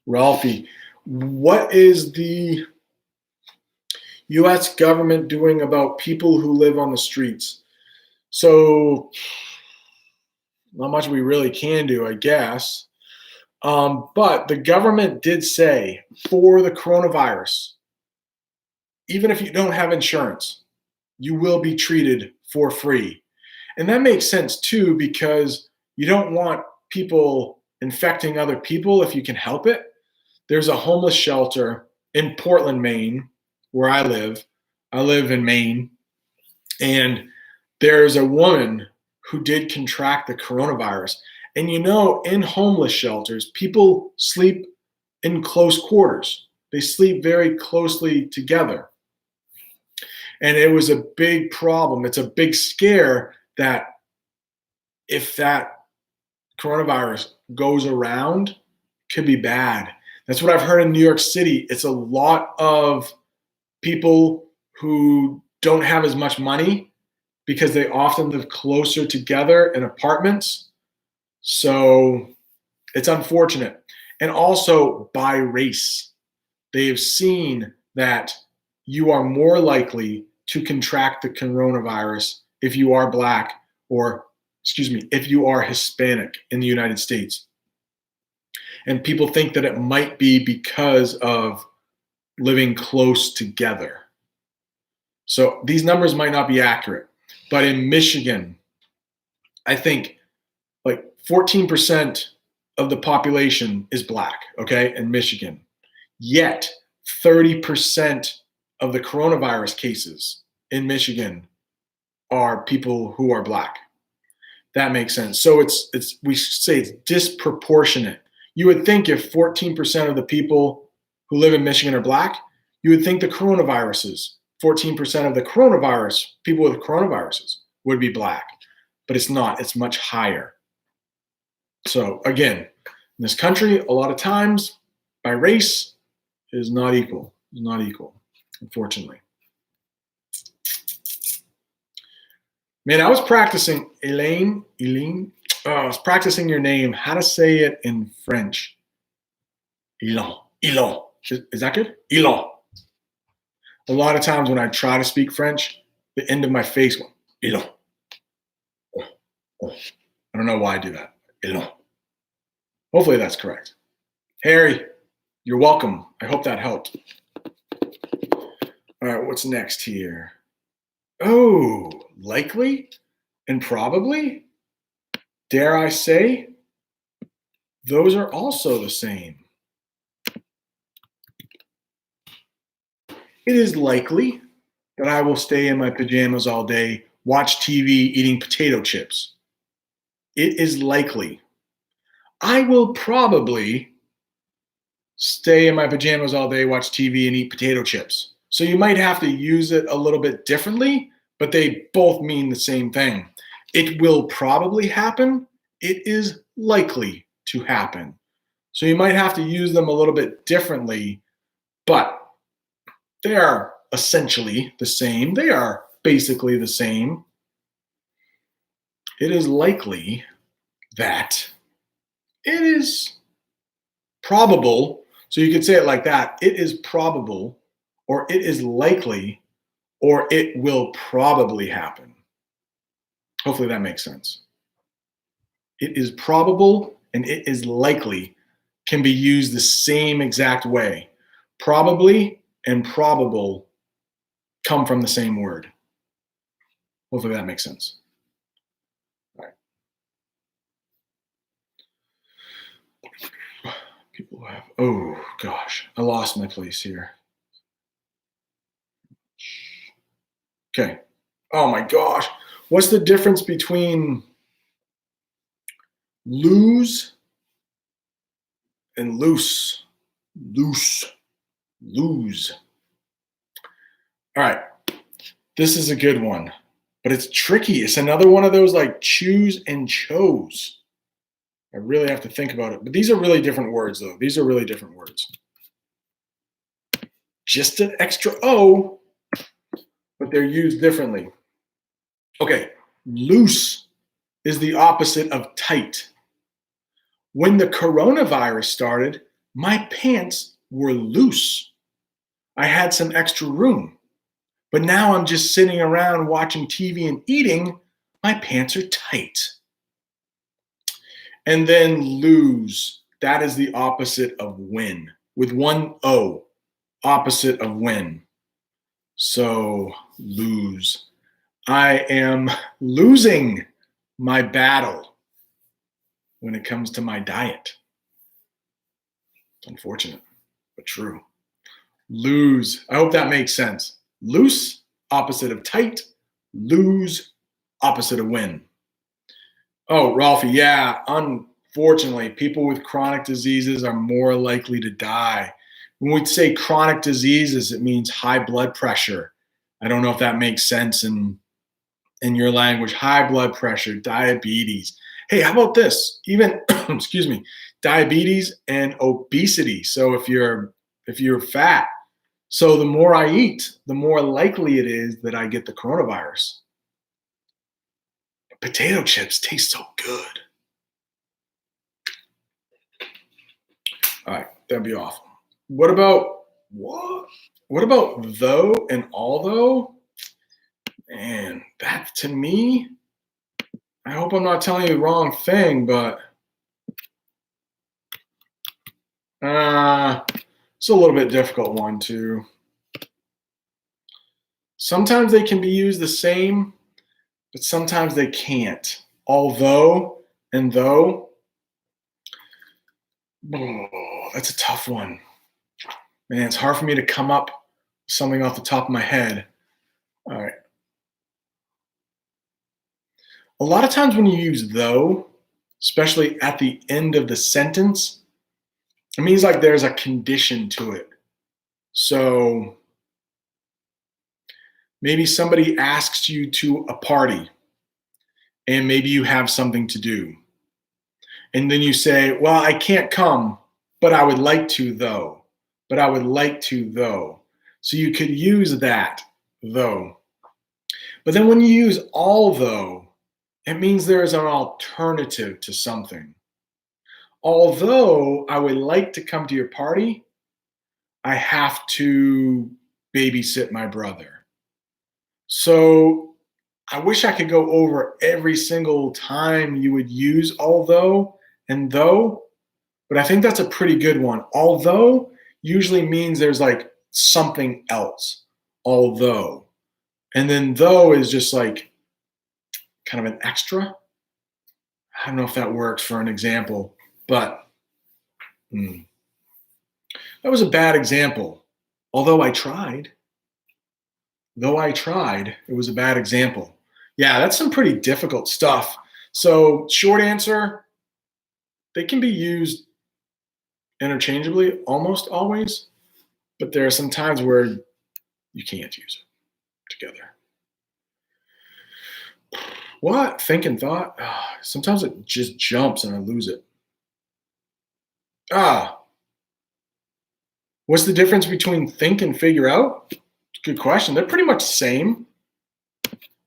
Ralphie, what is the U.S. government doing about people who live on the streets? So, not much we really can do, I guess. But the government did say for the coronavirus, even if you don't have insurance, you will be treated for free. And that makes sense too, because you don't want people infecting other people if you can help it. There's a homeless shelter in Portland, Maine, where I live. I live in Maine. And there's a woman who did contract the coronavirus. And you know, in homeless shelters, people sleep in close quarters, they sleep very closely together. And it was a big problem. It's a big scare that if that coronavirus goes around, could be bad. That's what I've heard in New York City. It's a lot of people who don't have as much money because they often live closer together in apartments. So it's unfortunate. And also by race, they've seen that you are more likely to contract the coronavirus if you are black or, excuse me, if you are Hispanic in the United States. And people think that it might be because of living close together. So these numbers might not be accurate, but in Michigan, I think like 14% of the population is black, okay, in Michigan. Yet 30% of the coronavirus cases in Michigan are people who are black. That makes sense. So it's we say it's disproportionate. You would think if 14% of the people who live in Michigan are black, you would think the coronaviruses, 14% of the coronavirus, people with coronaviruses would be black, but it's not. It's much higher. So again, in this country, a lot of times by race is not equal. Is not equal, unfortunately. Man, I was practicing Elaine. Oh, I was practicing your name, how to say it in French. Elon. Elon. Is that good? Elon. A lot of times when I try to speak French, the end of my face goes, Elon. Oh, oh. I don't know why I do that. Elon. Hopefully that's correct. Harry, you're welcome. I hope that helped. All right, what's next here? Oh, likely and probably? Dare I say? Those are also the same. It is likely that I will stay in my pajamas all day, watch TV, eating potato chips. It is likely. I will probably stay in my pajamas all day, watch TV, and eat potato chips. So you might have to use it a little bit differently, but they both mean the same thing. It will probably happen. It is likely to happen. So you might have to use them a little bit differently, but They are essentially the same. They are basically the same. It is likely that it is probable. So you could say it like that. It is probable, or it is likely, or it will probably happen. Hopefully that makes sense. It is probable and it is likely can be used the same exact way. Probably and probable come from the same word. Hopefully that makes sense. All right. People have, oh gosh, I lost my place here. Okay. Oh my gosh. What's the difference between lose and loose? Lose. All right. This is a good one, but it's tricky. It's another one of those like choose and chose. I really have to think about it. But these are really different words, though. These are really different words. Just an extra O, but they're used differently. Okay. Loose is the opposite of tight. When the coronavirus started, my pants were loose. I had some extra room. But now I'm just sitting around watching TV and eating. My pants are tight. And then lose. That is the opposite of win. With one O, opposite of win. So lose. I am losing my battle when it comes to my diet. It's unfortunate, but true. Lose. I hope that makes sense. Loose, opposite of tight. Lose, opposite of win. Oh, Ralphie, yeah, unfortunately, people with chronic diseases are more likely to die. When we say chronic diseases, it means high blood pressure. I don't know if that makes sense in your language. High blood pressure, diabetes. Hey, how about this? Even, excuse me, diabetes and obesity. So if you're fat, so the more I eat, the more likely it is that I get the coronavirus. Potato chips taste so good. All right, that'd be awful. What about what? What about though and although? Man, that to me, I hope I'm not telling you the wrong thing, but it's a little bit difficult one too. Sometimes they can be used the same, but sometimes they can't. Although and though, oh, that's a tough one. Man, it's hard for me to come up with something off the top of my head. All right. A lot of times when you use though, especially at the end of the sentence, it means like there's a condition to it. So maybe somebody asks you to a party and maybe you have something to do. And then you say, well, I can't come, but I would like to though. But I would like to though. So you could use that though. But then when you use although, it means there is an alternative to something. Although I would like to come to your party, I have to babysit my brother. So I wish I could go over every single time you would use although and though, but I think that's a pretty good one. Although usually means there's like something else. Although. And then though is just like kind of an extra. I don't know if that works for an example, but that was a bad example. Although I tried. Though I tried, it was a bad example. Yeah, that's some pretty difficult stuff. So short answer, they can be used interchangeably almost always, but there are some times where you can't use it together. What? Think and thought? Sometimes it just jumps and I lose it. What's the difference between think and figure out? Good question. They're pretty much the same.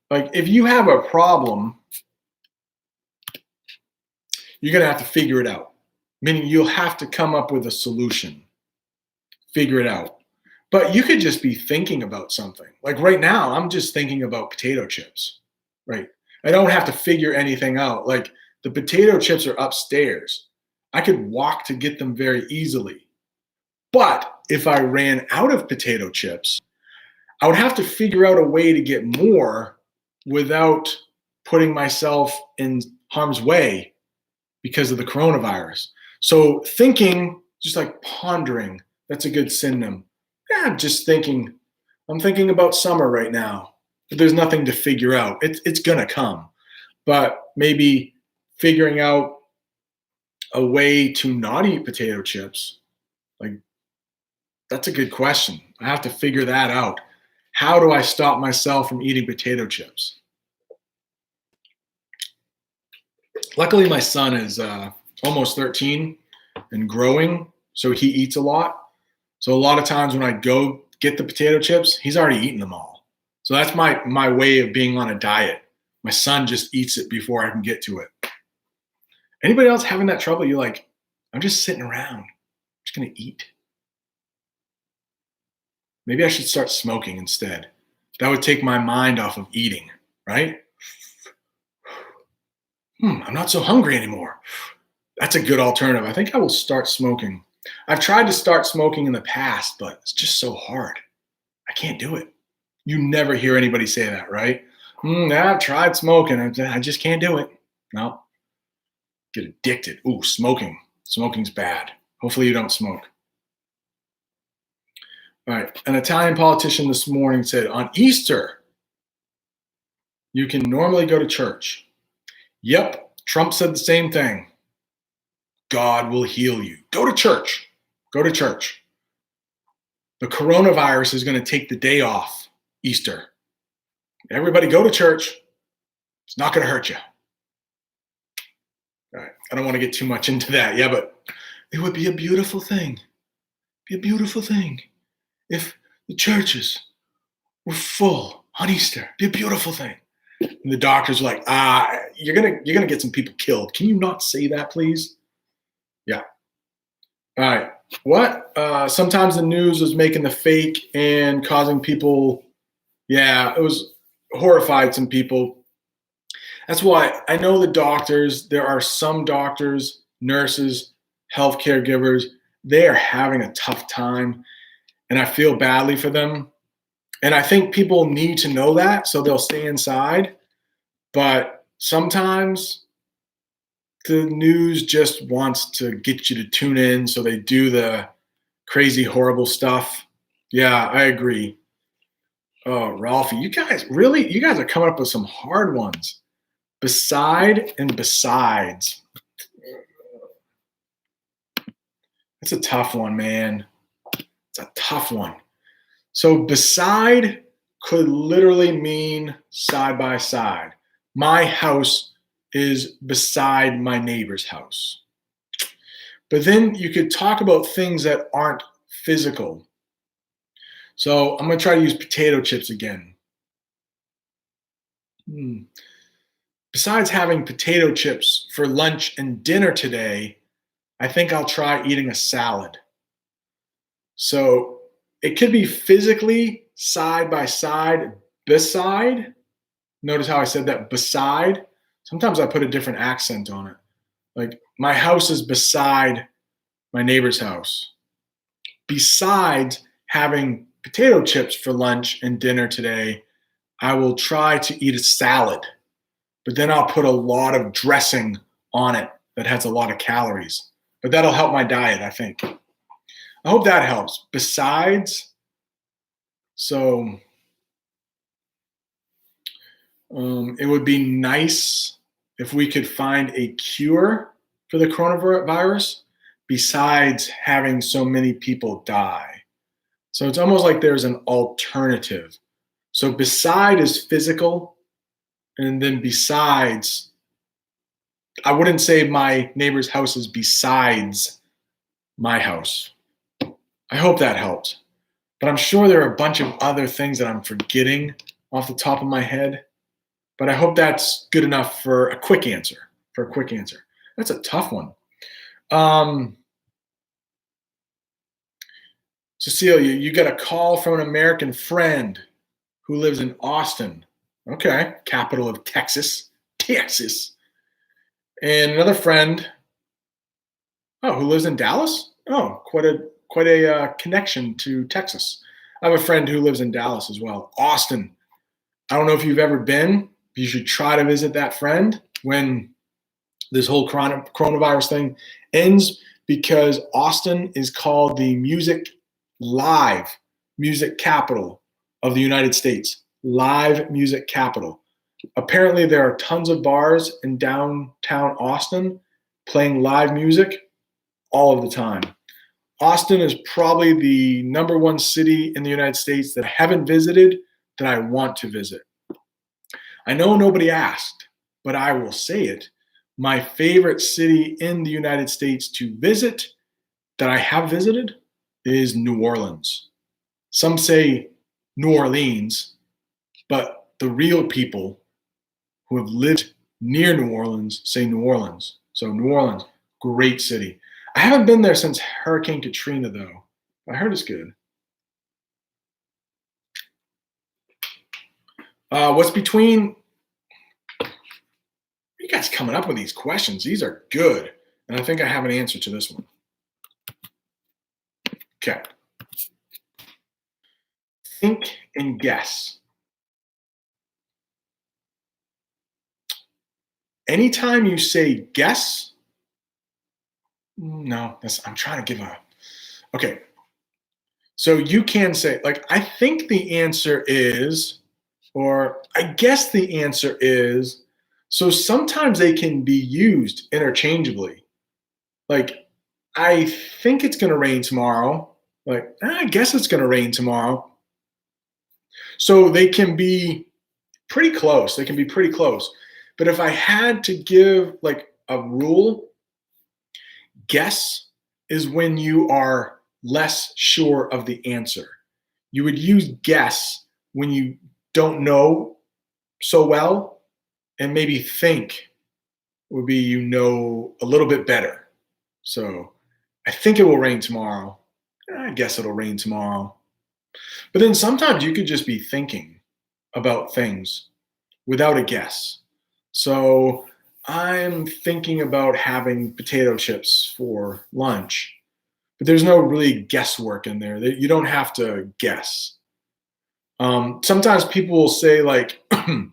Like if you have a problem, you're going to have to figure it out, meaning you'll have to come up with a solution, figure it out. But you could just be thinking about something. Like right now, I'm just thinking about potato chips, right? I don't have to figure anything out. Like the potato chips are upstairs. I could walk to get them very easily. But if I ran out of potato chips, I would have to figure out a way to get more without putting myself in harm's way because of the coronavirus. So thinking, just like pondering, that's a good synonym. Yeah, I'm just thinking. I'm thinking about summer right now, but there's nothing to figure out. It's gonna come, but maybe figuring out a way to not eat potato chips, like that's a good question. I have to figure that out. How do I stop myself from eating potato chips? Luckily, my son is almost 13 and growing, so he eats a lot. So a lot of times when I go get the potato chips, he's already eaten them all. So that's my way of being on a diet. My son just eats it before I can get to it. Anybody else having that trouble? You're like, I'm just sitting around. I'm just gonna eat. Maybe I should start smoking instead. That would take my mind off of eating, right? I'm not so hungry anymore. That's a good alternative. I think I will start smoking. I've tried to start smoking in the past, but it's just so hard. I can't do it. You never hear anybody say that, right? I've tried smoking. I just can't do it. No. Get addicted. Ooh, smoking. Smoking's bad. Hopefully you don't smoke. All right. An Italian politician this morning said, on Easter, you can normally go to church. Yep. Trump said the same thing. God will heal you. Go to church. Go to church. The coronavirus is going to take the day off Easter. Everybody go to church. It's not going to hurt you. All right. I don't want to get too much into that. Yeah, but it would be a beautiful thing. Be a beautiful thing if the churches were full on Easter. Be a beautiful thing. And the doctor's like, you're gonna get some people killed. Can you not say that, please? Yeah. All right. What? Sometimes the news was making the fake and causing people. Yeah, it was horrified some people. That's why I know the doctors. There are some doctors, nurses, healthcare givers. They are having a tough time, and I feel badly for them. And I think people need to know that, so they'll stay inside. But sometimes the news just wants to get you to tune in, so they do the crazy, horrible stuff. Yeah, I agree. Oh, Ralphie, you guys are coming up with some hard ones. Beside and besides. It's a tough one, man. It's a tough one. So beside could literally mean side by side. My house is beside my neighbor's house. But then you could talk about things that aren't physical. So I'm going to try to use potato chips again. Besides having potato chips for lunch and dinner today, I think I'll try eating a salad. So it could be physically side by side, beside. Notice how I said that, beside. Sometimes I put a different accent on it. Like my house is beside my neighbor's house. Besides having potato chips for lunch and dinner today, I will try to eat a salad, but then I'll put a lot of dressing on it that has a lot of calories. But that'll help my diet, I think. I hope that helps. Besides, so it would be nice if we could find a cure for the coronavirus besides having so many people die. So it's almost like there's an alternative. So beside is physical, and then besides, I wouldn't say my neighbor's house is besides my house. I hope that helped. But I'm sure there are a bunch of other things that I'm forgetting off the top of my head. But I hope that's good enough for a quick answer. That's a tough one. Cecilia, you got a call from an American friend who lives in Austin. Okay, capital of Texas. Texas. And another friend, who lives in Dallas? Oh, quite a connection to Texas. I have a friend who lives in Dallas as well. Austin. I don't know if you've ever been. You should try to visit that friend when this whole coronavirus thing ends, because Austin is called the live music capital of the United States. Live music capital. Apparently, there are tons of bars in downtown Austin playing live music all of the time. Austin is probably the number one city in the United States that I haven't visited that I want to visit. I know nobody asked, but I will say it. My favorite city in the United States to visit that I have visited is New Orleans. Some say New Orleans, but the real people who have lived near New Orleans say New Orleans. So New Orleans, great city. I haven't been there since Hurricane Katrina, though. I heard it's good. What's between? What are you guys coming up with these questions? These are good. And I think I have an answer to this one. Okay. Think and guess. Anytime you say guess, no, I'm trying to give a. Okay. So you can say, like, I think the answer is, or I guess the answer is, so sometimes they can be used interchangeably. Like, I think it's going to rain tomorrow. Like, I guess it's going to rain tomorrow. So they can be pretty close. But if I had to give like a rule, guess is when you are less sure of the answer. You would use guess when you don't know so well, and maybe think would be you know a little bit better. So I think it will rain tomorrow. I guess it'll rain tomorrow. But then sometimes you could just be thinking about things without a guess. So I'm thinking about having potato chips for lunch, but there's no really guesswork in there. You don't have to guess. Sometimes people will say like, do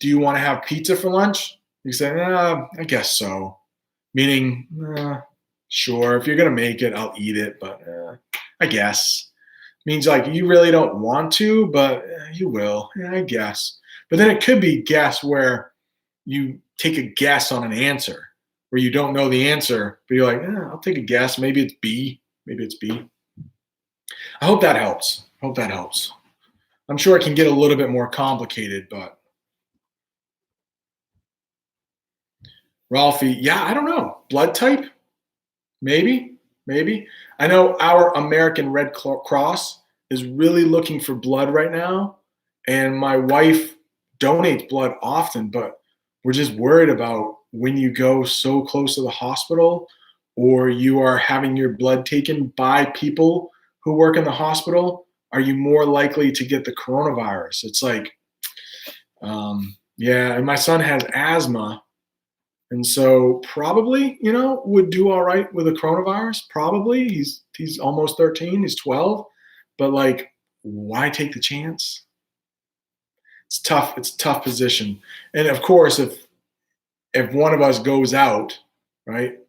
you want to have pizza for lunch? You say, I guess so. Meaning, sure, if you're going to make it, I'll eat it, but I guess. Means like you really don't want to, but you will, I guess. But then it could be guess where you take a guess on an answer where you don't know the answer, but you're like, I'll take a guess. Maybe it's B. I hope that helps. I'm sure it can get a little bit more complicated, but Ralphie, yeah, I don't know. Blood type? Maybe. I know our American Red Cross is really looking for blood right now, and my wife donates blood often, but we're just worried about when you go so close to the hospital or you are having your blood taken by people who work in the hospital, are you more likely to get the coronavirus? It's like, yeah, and my son has asthma. And so probably, would do all right with the coronavirus. Probably. He's almost 13, he's 12. But like, why take the chance? It's tough. It's a tough position. And of course, if one of us goes out, right?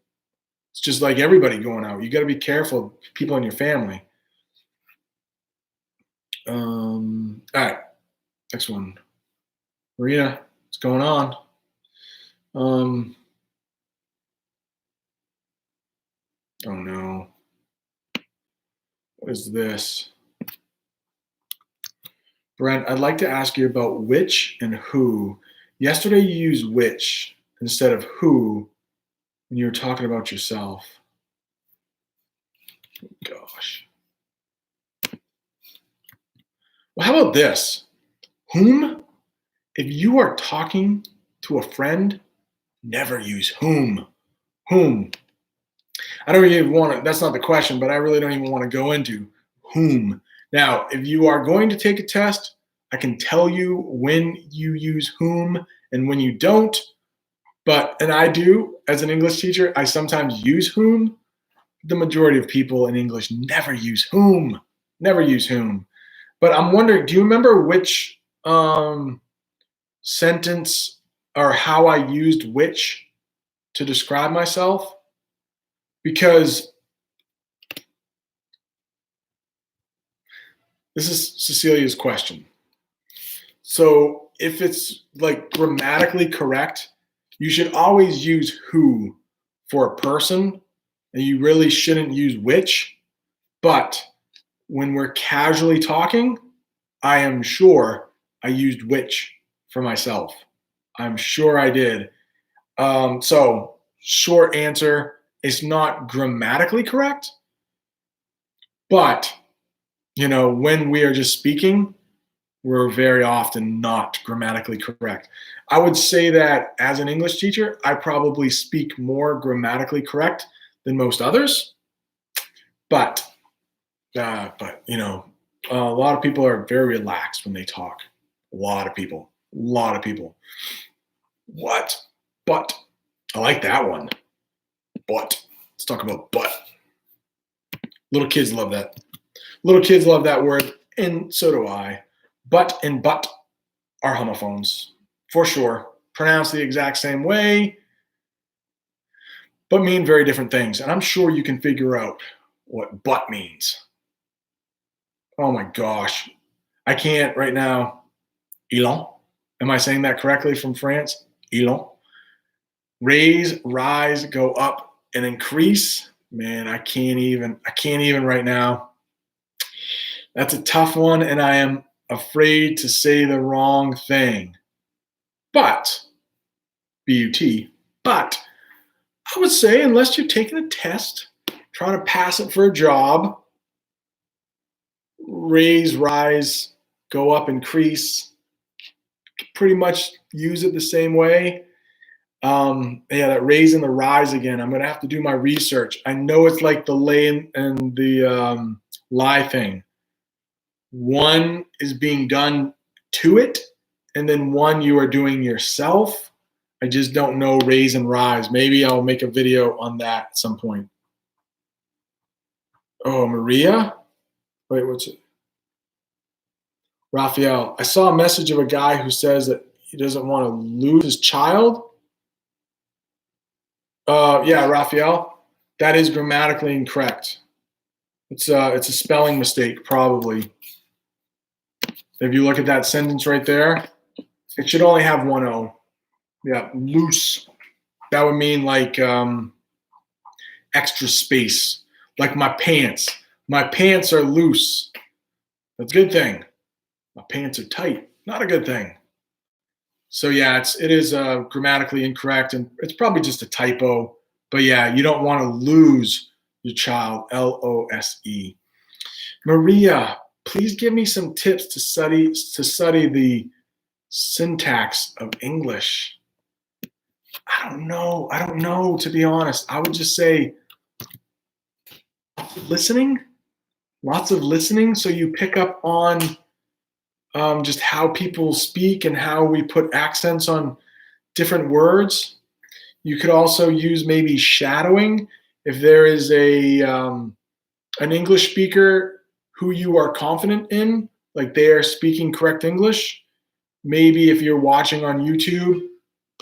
It's just like everybody going out. You got to be careful, people in your family. All right. Next one. Marina, what's going on? Oh no. What is this? Brent, I'd like to ask you about which and who. Yesterday you used which instead of who when you were talking about yourself. Gosh. Well, how about this? Whom? If you are talking to a friend, never use whom. Whom. I don't even want to, that's not the question, but I really don't even want to go into whom. Now, if you are going to take a test, I can tell you when you use whom and when you don't. And I do, as an English teacher, I sometimes use whom. The majority of people in English never use whom. Never use whom. But I'm wondering, do you remember which sentence or how I used which to describe myself? Because this is Cecilia's question. So if it's like grammatically correct, you should always use who for a person, and you really shouldn't use which. But when we're casually talking, I am sure I used which for myself. I'm sure I did. So short answer, it's not grammatically correct, but when we are just speaking, we're very often not grammatically correct. I would say that as an English teacher, I probably speak more grammatically correct than most others. But a lot of people are very relaxed when they talk. A lot of people. What? But I like that one. But let's talk about but. Little kids love that. Little kids love that word, and so do I. But and but are homophones, for sure. Pronounced the exact same way, but mean very different things. And I'm sure you can figure out what but means. Oh my gosh. I can't right now. Elon. Am I saying that correctly from France? Elon. Raise, rise, go up, and increase. Man, I can't even right now. That's a tough one, and I am afraid to say the wrong thing. But, B-U-T, but I would say unless you're taking a test, trying to pass it for a job, raise, rise, go up, increase, pretty much use it the same way. That raise and the rise again. I'm going to have to do my research. I know it's like the lay and the lie thing. One is being done to it, and then one you are doing yourself. I just don't know raise and rise. Maybe I'll make a video on that at some point. Oh, Maria? Wait, what's it? Raphael. I saw a message of a guy who says that he doesn't want to lose his child. Yeah, Raphael, that is grammatically incorrect. It's a spelling mistake, probably. If you look at that sentence right there, it should only have one O. Yeah, loose. That would mean like extra space. Like my pants. My pants are loose. That's a good thing. My pants are tight. Not a good thing. So yeah, it is grammatically incorrect, and it's probably just a typo. But yeah, you don't want to lose your child. L-O-S-E. Maria, please give me some tips to study the syntax of English. I don't know, to be honest. I would just say listening, lots of listening, so you pick up on just how people speak and how we put accents on different words. You could also use maybe shadowing. If there is an English speaker who you are confident in, like they are speaking correct English, maybe if you're watching on YouTube,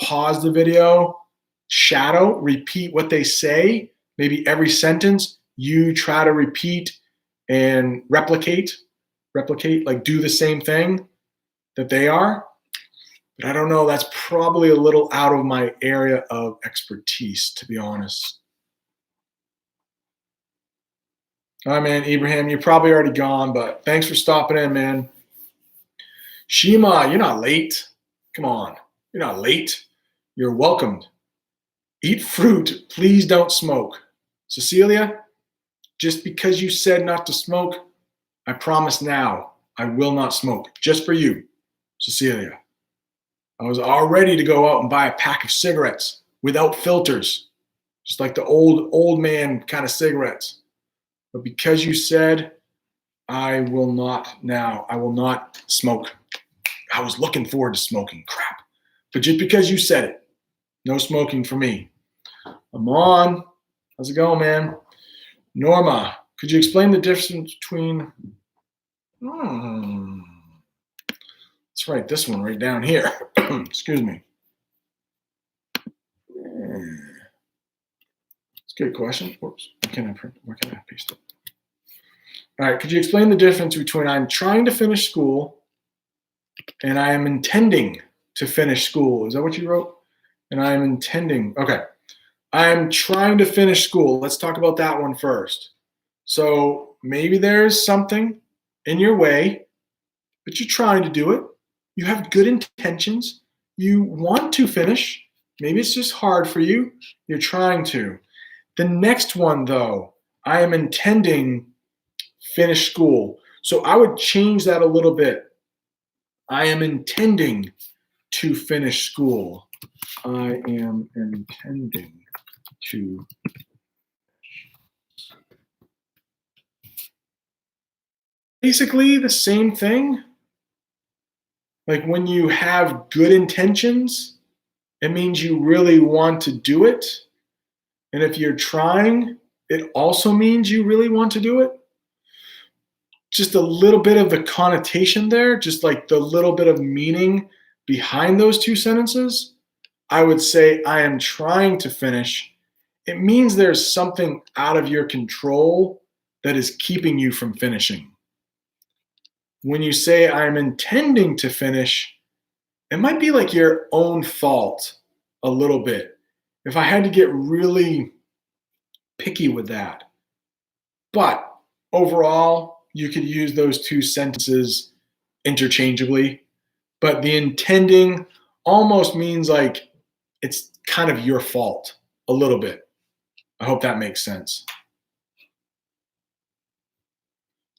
pause the video, shadow, repeat what they say. Maybe every sentence you try to repeat and replicate, like do the same thing that they are. But I don't know, that's probably a little out of my area of expertise, to be honest. All right, man, Ibrahim, you're probably already gone, but thanks for stopping in, man. Shima, you're not late. Come on, you're not late. You're welcomed. Eat fruit. Please don't smoke. Cecilia, just because you said not to smoke, I promise now I will not smoke. Just for you, Cecilia. I was all ready to go out and buy a pack of cigarettes without filters, just like the old man kind of cigarettes. But because you said, I will not now, I will not smoke. I was looking forward to smoking. Crap. But just because you said it, no smoking for me. Amon, how's it going, man? Norma, could you explain the difference between... Let's write this one right down here. Excuse me. It's a good question. Whoops. Where can I paste it? All right. Could you explain the difference between I'm trying to finish school and I am intending to finish school? Is that what you wrote? And I am intending. Okay. I am trying to finish school. Let's talk about that one first. So maybe there's something in your way, but you're trying to do it. You have good intentions. You want to finish. Maybe it's just hard for you. You're trying to. The next one, though, I am intending finish school. So I would change that a little bit. I am intending to finish school. I am intending to. Basically the same thing. Like when you have good intentions, it means you really want to do it. And if you're trying, it also means you really want to do it. Just a little bit of the connotation there, just like the little bit of meaning behind those two sentences. I would say I am trying to finish. It means there's something out of your control that is keeping you from finishing. When you say I'm intending to finish, it might be like your own fault a little bit. If I had to get really picky with that. But overall, you could use those two sentences interchangeably. But the intending almost means like it's kind of your fault a little bit. I hope that makes sense.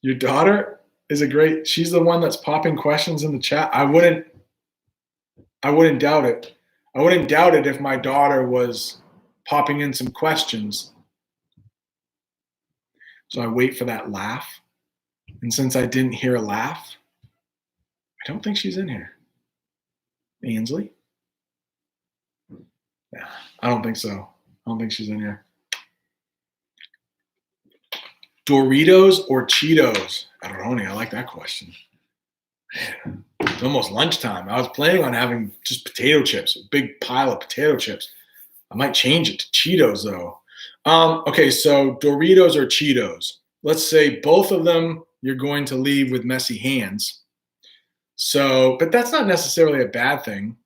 Your daughter is she's the one that's popping questions in the chat. I wouldn't doubt it. I wouldn't doubt it if my daughter was popping in some questions. So I wait for that laugh. And since I didn't hear a laugh, I don't think she's in here. Ainsley? Yeah, I don't think so. I don't think she's in here. Doritos or Cheetos? Aroni, I like that question. Man, it's almost lunchtime. I was planning on having just potato chips, a big pile of potato chips. I might change it to Cheetos though. Okay, so Doritos or Cheetos. Let's say both of them you're going to leave with messy hands. So, but that's not necessarily a bad thing.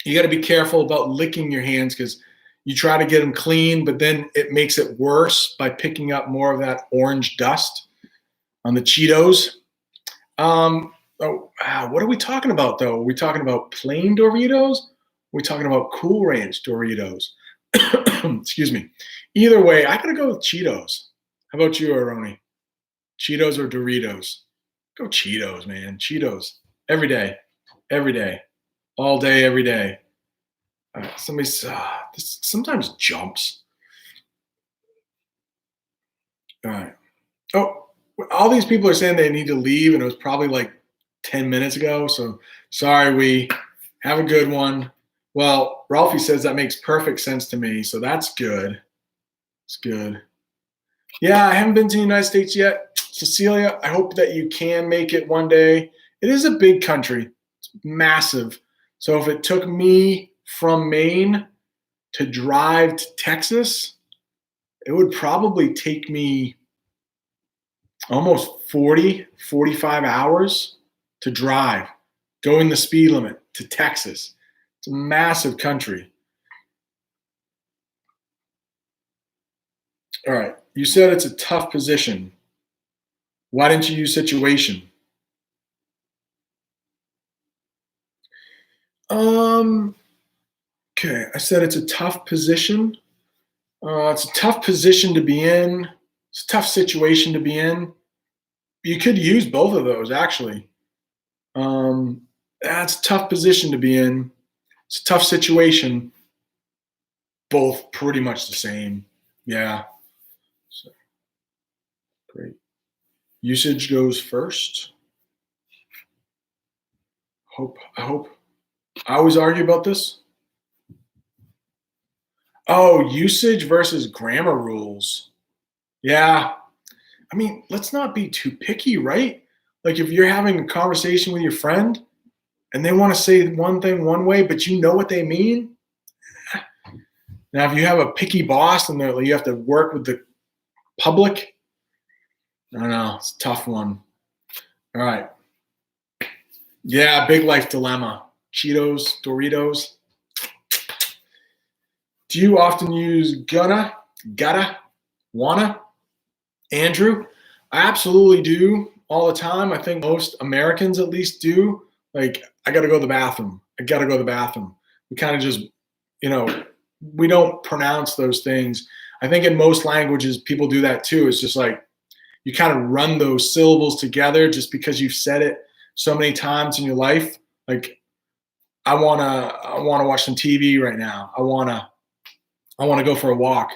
You got to be careful about licking your hands because you try to get them clean, but then it makes it worse by picking up more of that orange dust on the Cheetos. What are we talking about, though? Are we talking about plain Doritos? Are we talking about Cool Ranch Doritos? Excuse me. Either way, I got to go with Cheetos. How about you, Aroni? Cheetos or Doritos? Go Cheetos, man. Cheetos. Every day. Every day. All day, every day. This sometimes jumps. All right. Oh, all these people are saying they need to leave, and it was probably like 10 minutes ago. So sorry, we have a good one. Well, Ralphie says that makes perfect sense to me. So that's good. It's good. Yeah, I haven't been to the United States yet. Cecilia, I hope that you can make it one day. It is a big country. It's massive. So if it took me from Maine to drive to Texas, it would probably take me almost 45 hours to drive, going the speed limit to Texas. It's a massive country. All right. You said it's a tough position. Why didn't you use situation? Okay. I said it's a tough position. It's a tough position to be in. It's a tough situation to be in. You could use both of those actually. That's a tough position to be in. It's a tough situation. Both pretty much the same. Yeah. So, great. Usage goes first. I hope. I always argue about this. Oh, usage versus grammar rules. Yeah. I mean, let's not be too picky, right? Like if you're having a conversation with your friend and they want to say one thing one way, but you know what they mean. Now, if you have a picky boss and you have to work with the public, I don't know. It's a tough one. All right. Yeah, big life dilemma. Cheetos, Doritos. Do you often use gonna, gotta, wanna? Andrew, I absolutely do all the time. I think most Americans at least do. Like, I got to go to the bathroom. I got to go to the bathroom. We kind of just, we don't pronounce those things. I think in most languages, people do that too. It's just like you kind of run those syllables together just because you've said it so many times in your life. Like, I wanna watch some TV right now. I wanna go for a walk.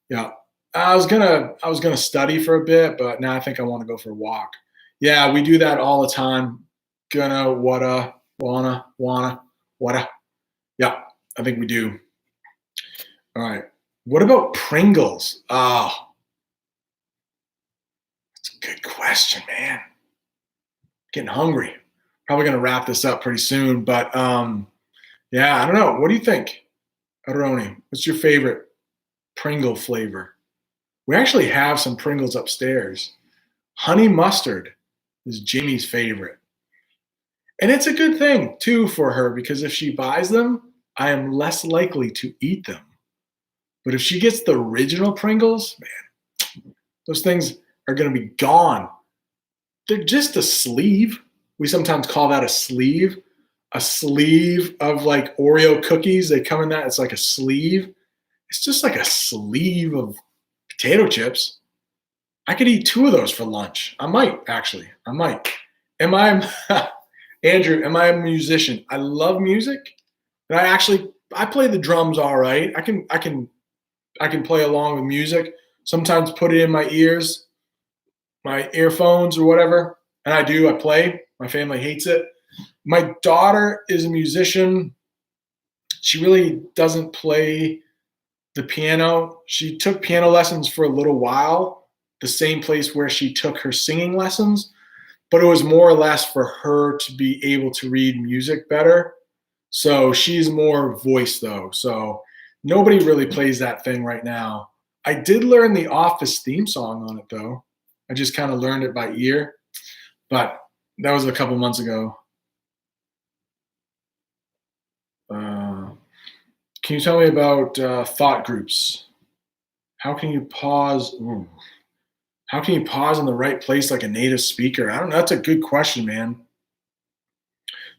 Yeah. I was gonna study for a bit, but now I think I want to go for a walk. Yeah, we do that all the time. Gonna, wanna, whatta. Yeah, I think we do. All right. What about Pringles? Oh, that's a good question, man. Getting hungry. Probably gonna wrap this up pretty soon, but yeah, I don't know. What do you think, Aroni? What's your favorite Pringle flavor? We actually have some Pringles upstairs. Honey mustard is Jimmy's favorite. And it's a good thing, too, for her because if she buys them, I am less likely to eat them. But if she gets the original Pringles, man, those things are going to be gone. They're just a sleeve. We sometimes call that a sleeve. A sleeve of like Oreo cookies. They come in that. It's like a sleeve. It's just like a sleeve of potato chips. I could eat 2 of those for lunch. I might actually. I might. Andrew? Am I a musician? I love music, and I play the drums all right. I can play along with music. Sometimes put it in my ears, my earphones or whatever, and I do. I play. My family hates it. My daughter is a musician. She really doesn't play the piano. She took piano lessons for a little while, the same place where she took her singing lessons, but it was more or less for her to be able to read music better. So she's more voice though. So nobody really plays that thing right now. I did learn the Office theme song on it though. I just kind of learned it by ear, but that was a couple months ago. Can you tell me about thought groups? How can you pause? Ooh. How can you pause in the right place like a native speaker? I don't know. That's a good question, man.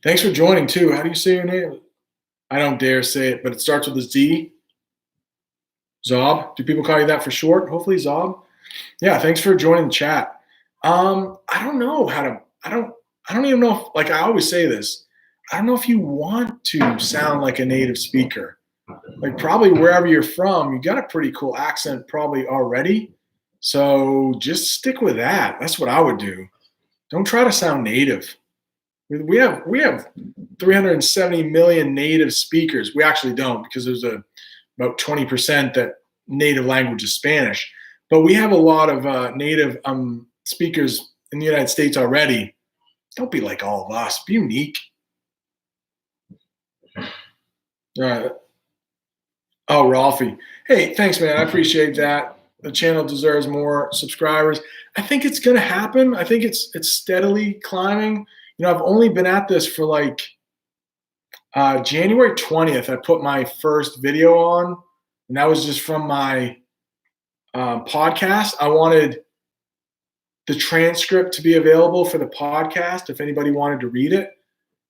Thanks for joining too. How do you say your name? I don't dare say it, but it starts with a Z. Zob. Do people call you that for short? Hopefully, Zob. Yeah. Thanks for joining the chat. I don't know how to. I don't even know. Like I always say this. I don't know if you want to sound like a native speaker. Like probably wherever you're from, you got a pretty cool accent probably already. So just stick with that. That's what I would do. Don't try to sound native. We have 370 million native speakers. We actually don't because there's about 20% that native language is Spanish. But we have a lot of native speakers in the United States already. Don't be like all of us. Be unique. Oh, Ralphie. Hey, thanks, man. I appreciate that. The channel deserves more subscribers. I think it's going to happen. I think it's steadily climbing. I've only been at this for like January 20th. I put my first video on, and that was just from my podcast. I wanted the transcript to be available for the podcast if anybody wanted to read it.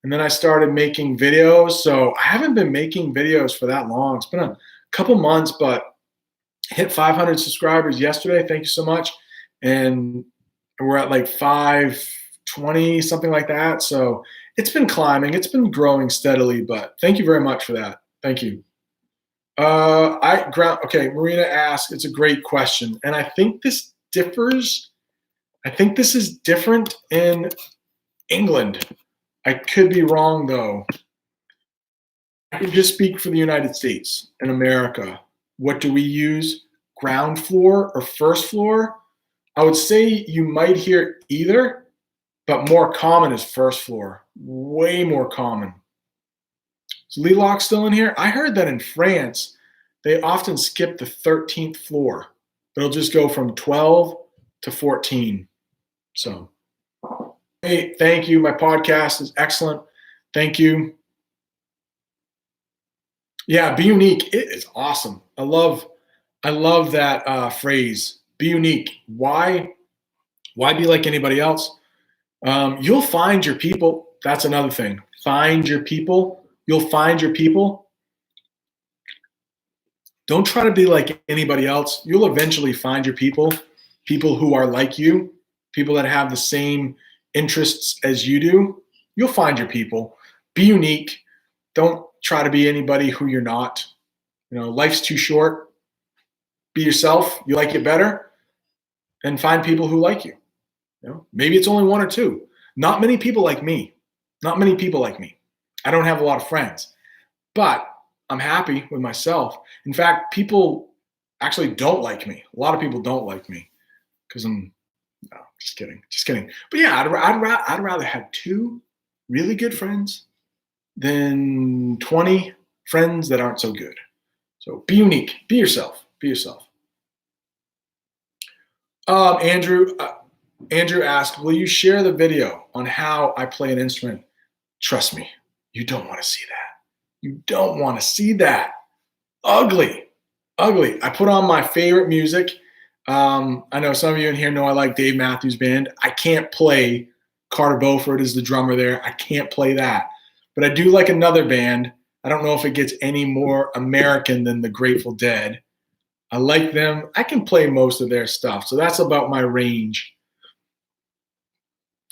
And then I started making videos. So I haven't been making videos for that long. It's been a couple months, but hit 500 subscribers yesterday. Thank you so much. And we're at like 520, something like that. So it's been climbing. It's been growing steadily, but thank you very much for that. Thank you. Okay, Marina asked, it's a great question. And I think this differs. I think this is different in England. I could be wrong though. I can just speak for the United States and America. What do we use? Ground floor or first floor? I would say you might hear either, but more common is first floor. Way more common. Is Lelock still in here? I heard that in France, they often skip the 13th floor. It'll just go from 12 to 14. So, hey, thank you. My podcast is excellent. Thank you. Yeah, be unique. It is awesome. I love that phrase. Be unique. Why be like anybody else? You'll find your people. That's another thing. Find your people. You'll find your people. Don't try to be like anybody else. You'll eventually find your people who are like you, people that have the same interests as you do. You'll find your people. Be unique. Don't try to be anybody who you're not. Life's too short. Be yourself. You like it better. And find people who like you. Maybe it's only one or two. Not many people like me. Not many people like me. I don't have a lot of friends. But I'm happy with myself. In fact, people actually don't like me. A lot of people don't like me because no, just kidding. But yeah, I'd rather have 2 really good friends than 20 friends that aren't so good. So be unique. Be yourself. Be yourself. Andrew asked, will you share the video on how I play an instrument? Trust me, you don't want to see that. You don't want to see that. Ugly. I put on my favorite music. I know some of you in here know I like Dave Matthews Band. I can't play. Carter Beauford is the drummer there. I can't play that. But I do like another band. I don't know if it gets any more American than the Grateful Dead. I like them. I can play most of their stuff. So that's about my range.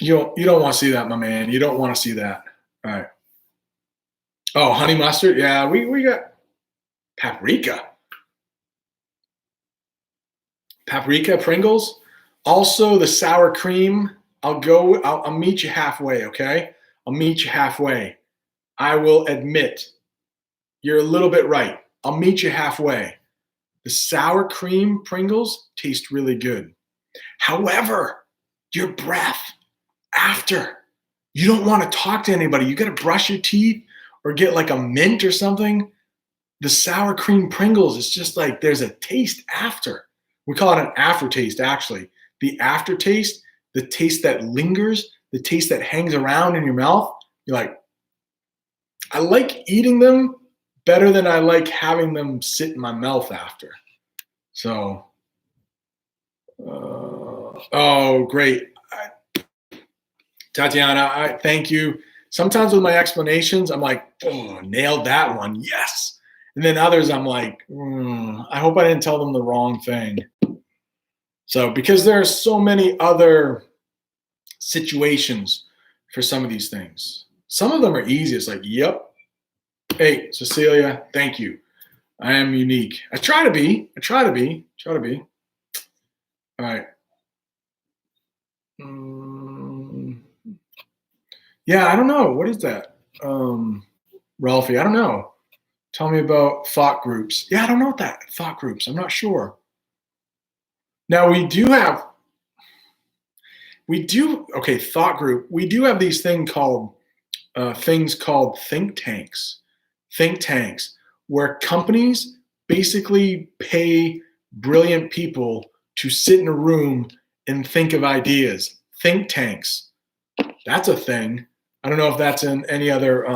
You don't want to see that, my man. You don't want to see that. All right. Oh, honey mustard. Yeah, we got paprika. Paprika, Pringles. Also the sour cream. I'll meet you halfway, okay? I'll meet you halfway. I will admit you're a little bit right. I'll meet you halfway. The sour cream Pringles taste really good. However, your breath after, you don't want to talk to anybody. You got to brush your teeth or get like a mint or something. The sour cream Pringles, it's just like there's a taste after. We call it an aftertaste, actually. The aftertaste, the taste that lingers, the taste that hangs around in your mouth. You're like, I like eating them better than I like having them sit in my mouth after. So, oh, great. Tatiana, I thank you. Sometimes with my explanations, I'm like, oh, nailed that one. Yes. And then others, I'm like, I hope I didn't tell them the wrong thing. So, because there are so many other situations for some of these things. Some of them are easy. It's like, yep. Hey, Cecilia, thank you. I am unique. I try to be. All right. Yeah, I don't know. What is that? Ralphie, I don't know. Tell me about thought groups. Yeah, I don't know what that thought groups. I'm not sure. Now thought group. We do have these things called think tanks. Think tanks, where companies basically pay brilliant people to sit in a room and think of ideas. Think tanks. That's a thing. I don't know if that's in any other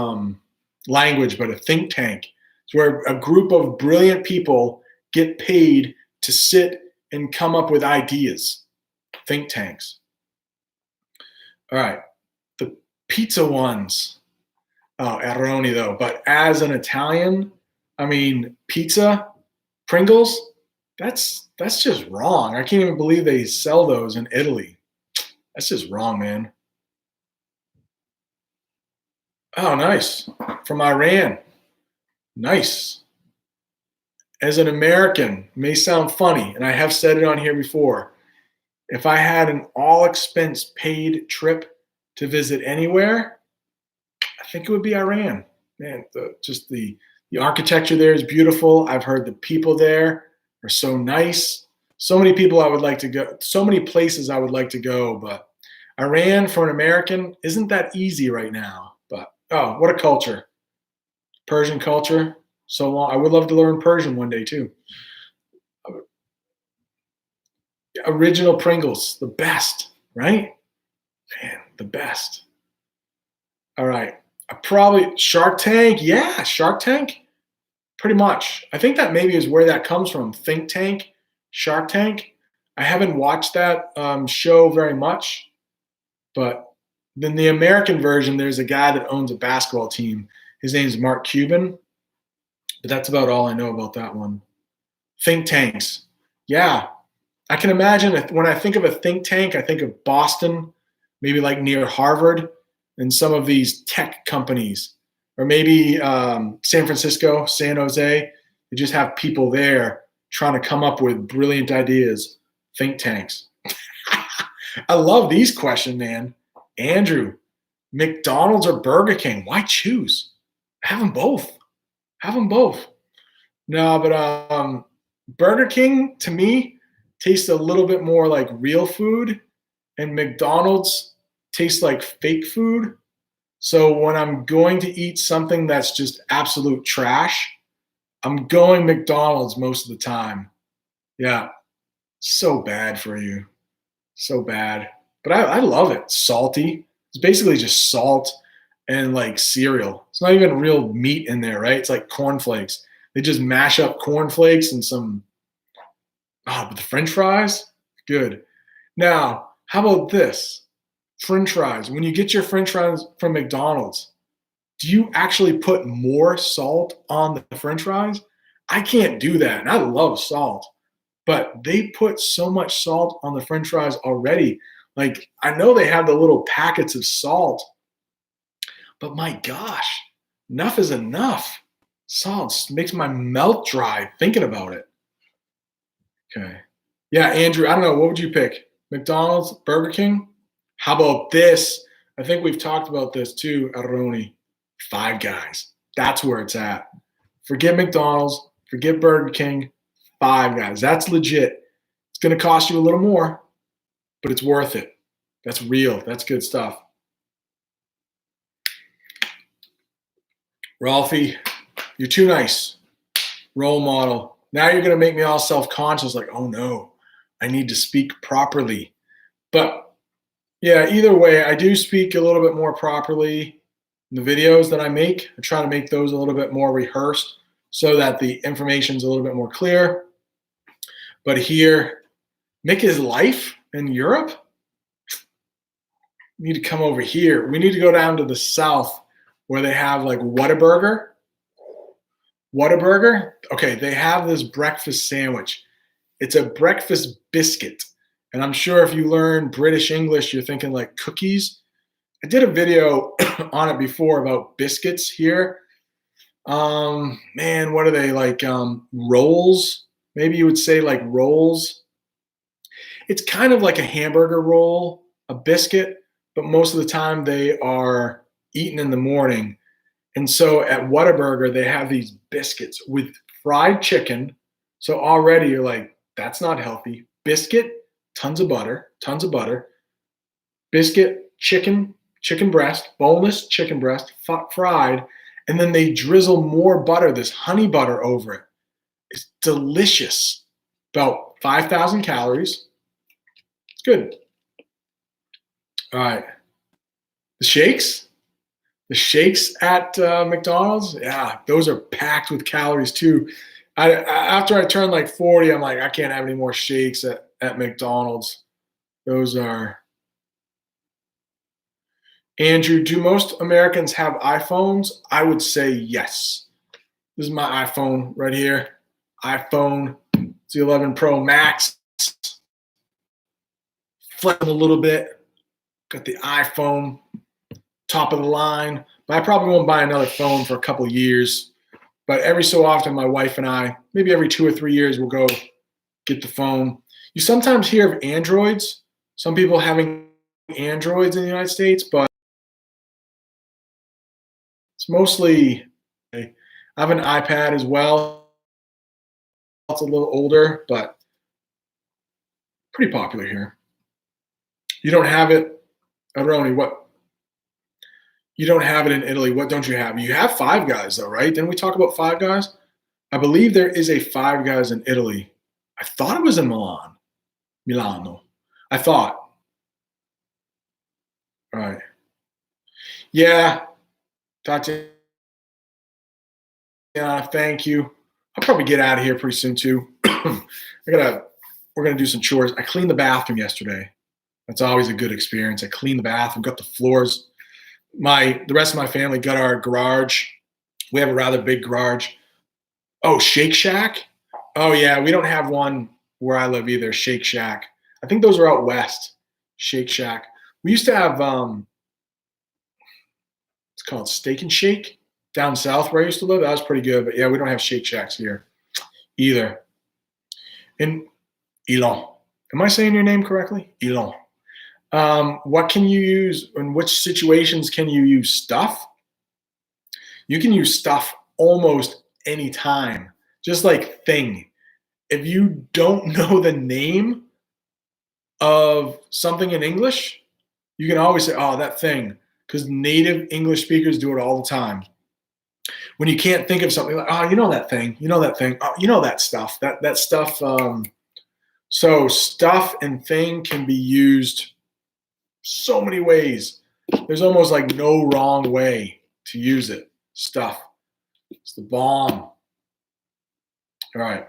language, but a think tank is where a group of brilliant people get paid to sit and come up with ideas. Think tanks. All right. The pizza ones. Oh, Aroni though. But as an Italian, I mean, pizza, Pringles, That's just wrong. I can't even believe they sell those in Italy. That's just wrong, man. Oh, nice. From Iran. Nice. As an American, may sound funny, and I have said it on here before. If I had an all expense paid trip to visit anywhere, I think it would be Iran. Man, the architecture there is beautiful. I've heard the people there are so nice. So many people I would like to go, so many places I would like to go, but Iran for an American isn't that easy right now. But oh, what a culture. Persian culture. So long. I would love to learn Persian one day too. Original Pringles, the best, right? Man, the best. All right. I probably Shark Tank. Yeah, Shark Tank. Pretty much. I think that maybe is where that comes from. Think Tank, Shark Tank. I haven't watched that show very much, but then the American version, there's a guy that owns a basketball team. His name's Mark Cuban, but that's about all I know about that one. Think tanks. Yeah, I can imagine when I think of a think tank, I think of Boston, maybe like near Harvard, and some of these tech companies, or maybe San Francisco, San Jose. They just have people there trying to come up with brilliant ideas. Think tanks. I love these questions, man. Andrew, McDonald's or Burger King? Why choose? Have them both. Have them both. No, but Burger King to me tastes a little bit more like real food, and McDonald's tastes like fake food. So when I'm going to eat something that's just absolute trash, I'm going McDonald's most of the time. Yeah, so bad for you. So bad. But I love it. Salty. It's basically just salt and like cereal. It's not even real meat in there, right? It's like cornflakes. They just mash up cornflakes and some, but the French fries, good. Now, how about this? French fries. When you get your French fries from McDonald's, do you actually put more salt on the French fries? I can't do that. And I love salt, but they put so much salt on the French fries already. Like, I know they have the little packets of salt, but my gosh, enough is enough. Salt makes my mouth dry thinking about it. Okay. Yeah, Andrew, I don't know. What would you pick? McDonald's, Burger King? How about this? I think we've talked about this too, Aroni. Five Guys. That's where it's at. Forget McDonald's, forget Burger King, Five Guys. That's legit. It's going to cost you a little more, but it's worth it. That's real. That's good stuff. Ralphie, you're too nice. Role model. Now you're going to make me all self-conscious, like, oh no, I need to speak properly. But yeah, either way, I do speak a little bit more properly in the videos that I make. I try to make those a little bit more rehearsed so that the information's a little bit more clear. But here, Nick is life in Europe. We need to come over here. We need to go down to the south where they have like Whataburger. Whataburger? Okay, they have this breakfast sandwich. It's a breakfast biscuit. And I'm sure if you learn British English, you're thinking like cookies. I did a video on it before about biscuits here. Man, what are they like? Rolls? Maybe you would say like rolls. It's kind of like a hamburger roll, a biscuit, but most of the time they are eaten in the morning. And so at Whataburger, they have these biscuits with fried chicken. So already you're like, that's not healthy. Biscuit, tons of butter, biscuit, chicken breast, boneless chicken breast, fried, and then they drizzle more butter, this honey butter over it. It's delicious. About 5,000 calories. It's good. All right. The shakes at McDonald's, yeah, those are packed with calories too. After I turn like 40, I'm like, I can't have any more shakes at McDonald's. Those are. Andrew, do most Americans have iPhones? I would say yes. This is my iPhone right here. iPhone It's the 11 Pro Max. Flexing a little bit. Got the iPhone, top of the line. But I probably won't buy another phone for a couple of years. But every so often, my wife and I, maybe every 2 or 3 years, we'll go get the phone. You sometimes hear of Androids. Some people having Androids in the United States, but it's mostly, I have an iPad as well. It's a little older, but pretty popular here. You don't have it, Aroni, what? You don't have it in Italy. What don't you have? You have Five Guys, though, right? Didn't we talk about Five Guys? I believe there is a Five Guys in Italy. I thought it was in Milano. I thought. All right. Yeah. Tatiana, thank you. I'll probably get out of here pretty soon too. We're gonna do some chores. I cleaned the bathroom yesterday. That's always a good experience. I cleaned the bathroom, got the floors. The rest of my family got our garage. We have a rather big garage. Oh, Shake Shack? Oh yeah, we don't have one where I live either. Shake Shack. I think those are out west. Shake Shack. We used to have it's called Steak and Shake down south where I used to live. That was pretty good, but yeah, we don't have Shake Shacks here either. In Elon. Am I saying your name correctly? Elon. What can you use? In which situations can you use stuff? You can use stuff almost any time. Just like thing. If you don't know the name of something in English, you can always say, oh, that thing. Because native English speakers do it all the time. When you can't think of something, like, oh, you know that thing. You know that thing. Oh, you know that stuff. That stuff. So stuff and thing can be used so many ways. There's almost like no wrong way to use it. Stuff. It's the bomb. All right.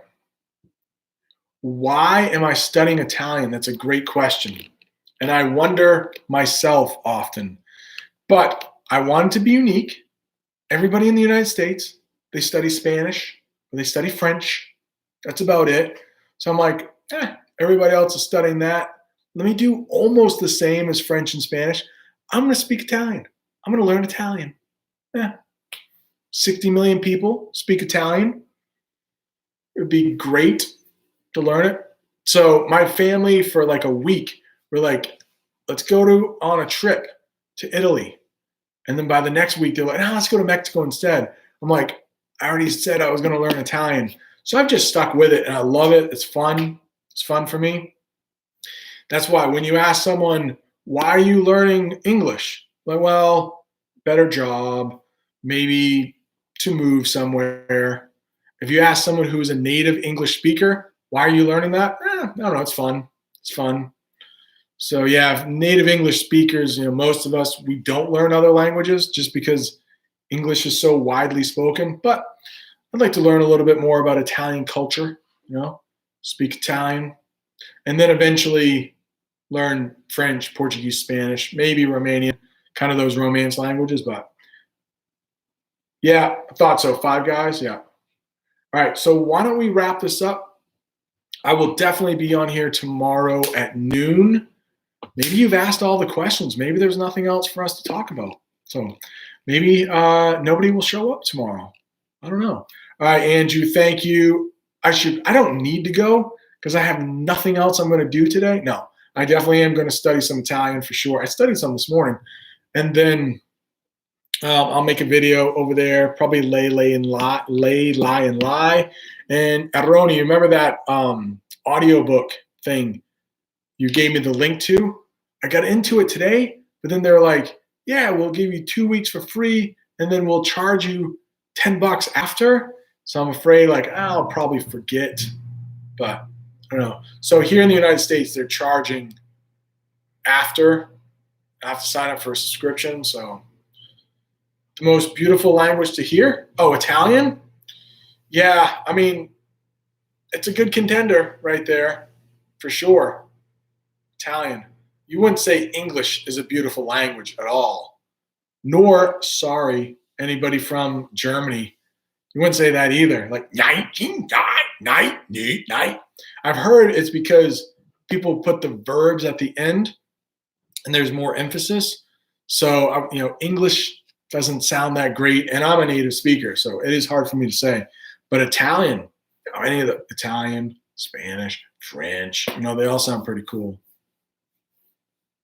Why am I studying Italian? That's a great question. And I wonder myself often. But I wanted to be unique. Everybody in the United States, they study Spanish or they study French. That's about it. So I'm like, everybody else is studying that. Let me do almost the same as French and Spanish. I'm going to speak Italian. I'm going to learn Italian. 60 million people speak Italian. It would be great to learn it. So my family for like a week, we're like, let's go on a trip to Italy. And then by the next week, they're like, let's go to Mexico instead. I'm like, I already said I was going to learn Italian. So I've just stuck with it and I love it. It's fun. It's fun for me. That's why when you ask someone, why are you learning English? Like, well, better job, maybe to move somewhere. If you ask someone who's a native English speaker, why are you learning that? I don't know. It's fun. It's fun. So yeah, native English speakers, most of us, we don't learn other languages just because English is so widely spoken. But I'd like to learn a little bit more about Italian culture, speak Italian, and then eventually learn French, Portuguese, Spanish, maybe Romanian, kind of those Romance languages. But yeah, I thought so. Five Guys, yeah. All right, so why don't we wrap this up? I will definitely be on here tomorrow at noon. Maybe you've asked all the questions. Maybe there's nothing else for us to talk about. So maybe nobody will show up tomorrow. I don't know. All right, Andrew, thank you. I don't need to go because I have nothing else I'm going to do today. No, I definitely am going to study some Italian for sure. I studied some this morning. And then I'll make a video over there, probably lie, and lie. And Aroni, remember that audiobook thing you gave me the link to? I got into it today, but then they're like, yeah, we'll give you 2 weeks for free, and then we'll charge you $10 after. So I'm afraid I'll probably forget, but I don't know. So here in the United States, they're charging after. I have to sign up for a subscription. So the most beautiful language to hear? Oh, Italian? Yeah, I mean, it's a good contender right there, for sure. Italian. You wouldn't say English is a beautiful language at all. Nor, sorry, anybody from Germany. You wouldn't say that either. Like, night. I've heard it's because people put the verbs at the end and there's more emphasis. So, English doesn't sound that great. And I'm a native speaker, so it is hard for me to say. But Italian, any of the Italian, Spanish, French, they all sound pretty cool.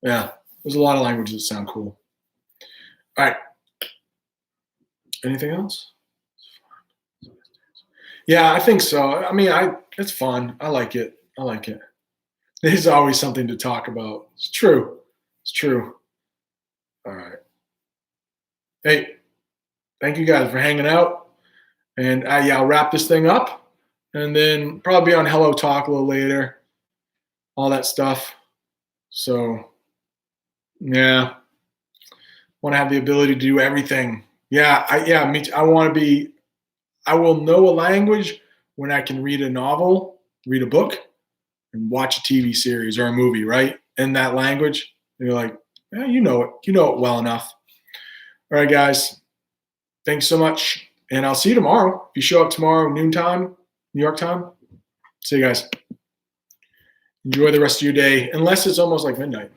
Yeah, there's a lot of languages that sound cool. All right. Anything else? Yeah, I think so. I mean, it's fun. I like it. There's always something to talk about. It's true. All right. Hey, thank you guys for hanging out. And yeah, I'll wrap this thing up and then probably be on Hello Talk a little later. All that stuff. So, yeah. Want to have the ability to do everything. Yeah, me too. I will know a language when I can read a novel, read a book, and watch a TV series or a movie, right? In that language. And you're like, yeah, you know it well enough. All right, guys. Thanks so much. And I'll see you tomorrow. If you show up tomorrow, noontime, New York time. See you guys. Enjoy the rest of your day, unless it's almost like midnight.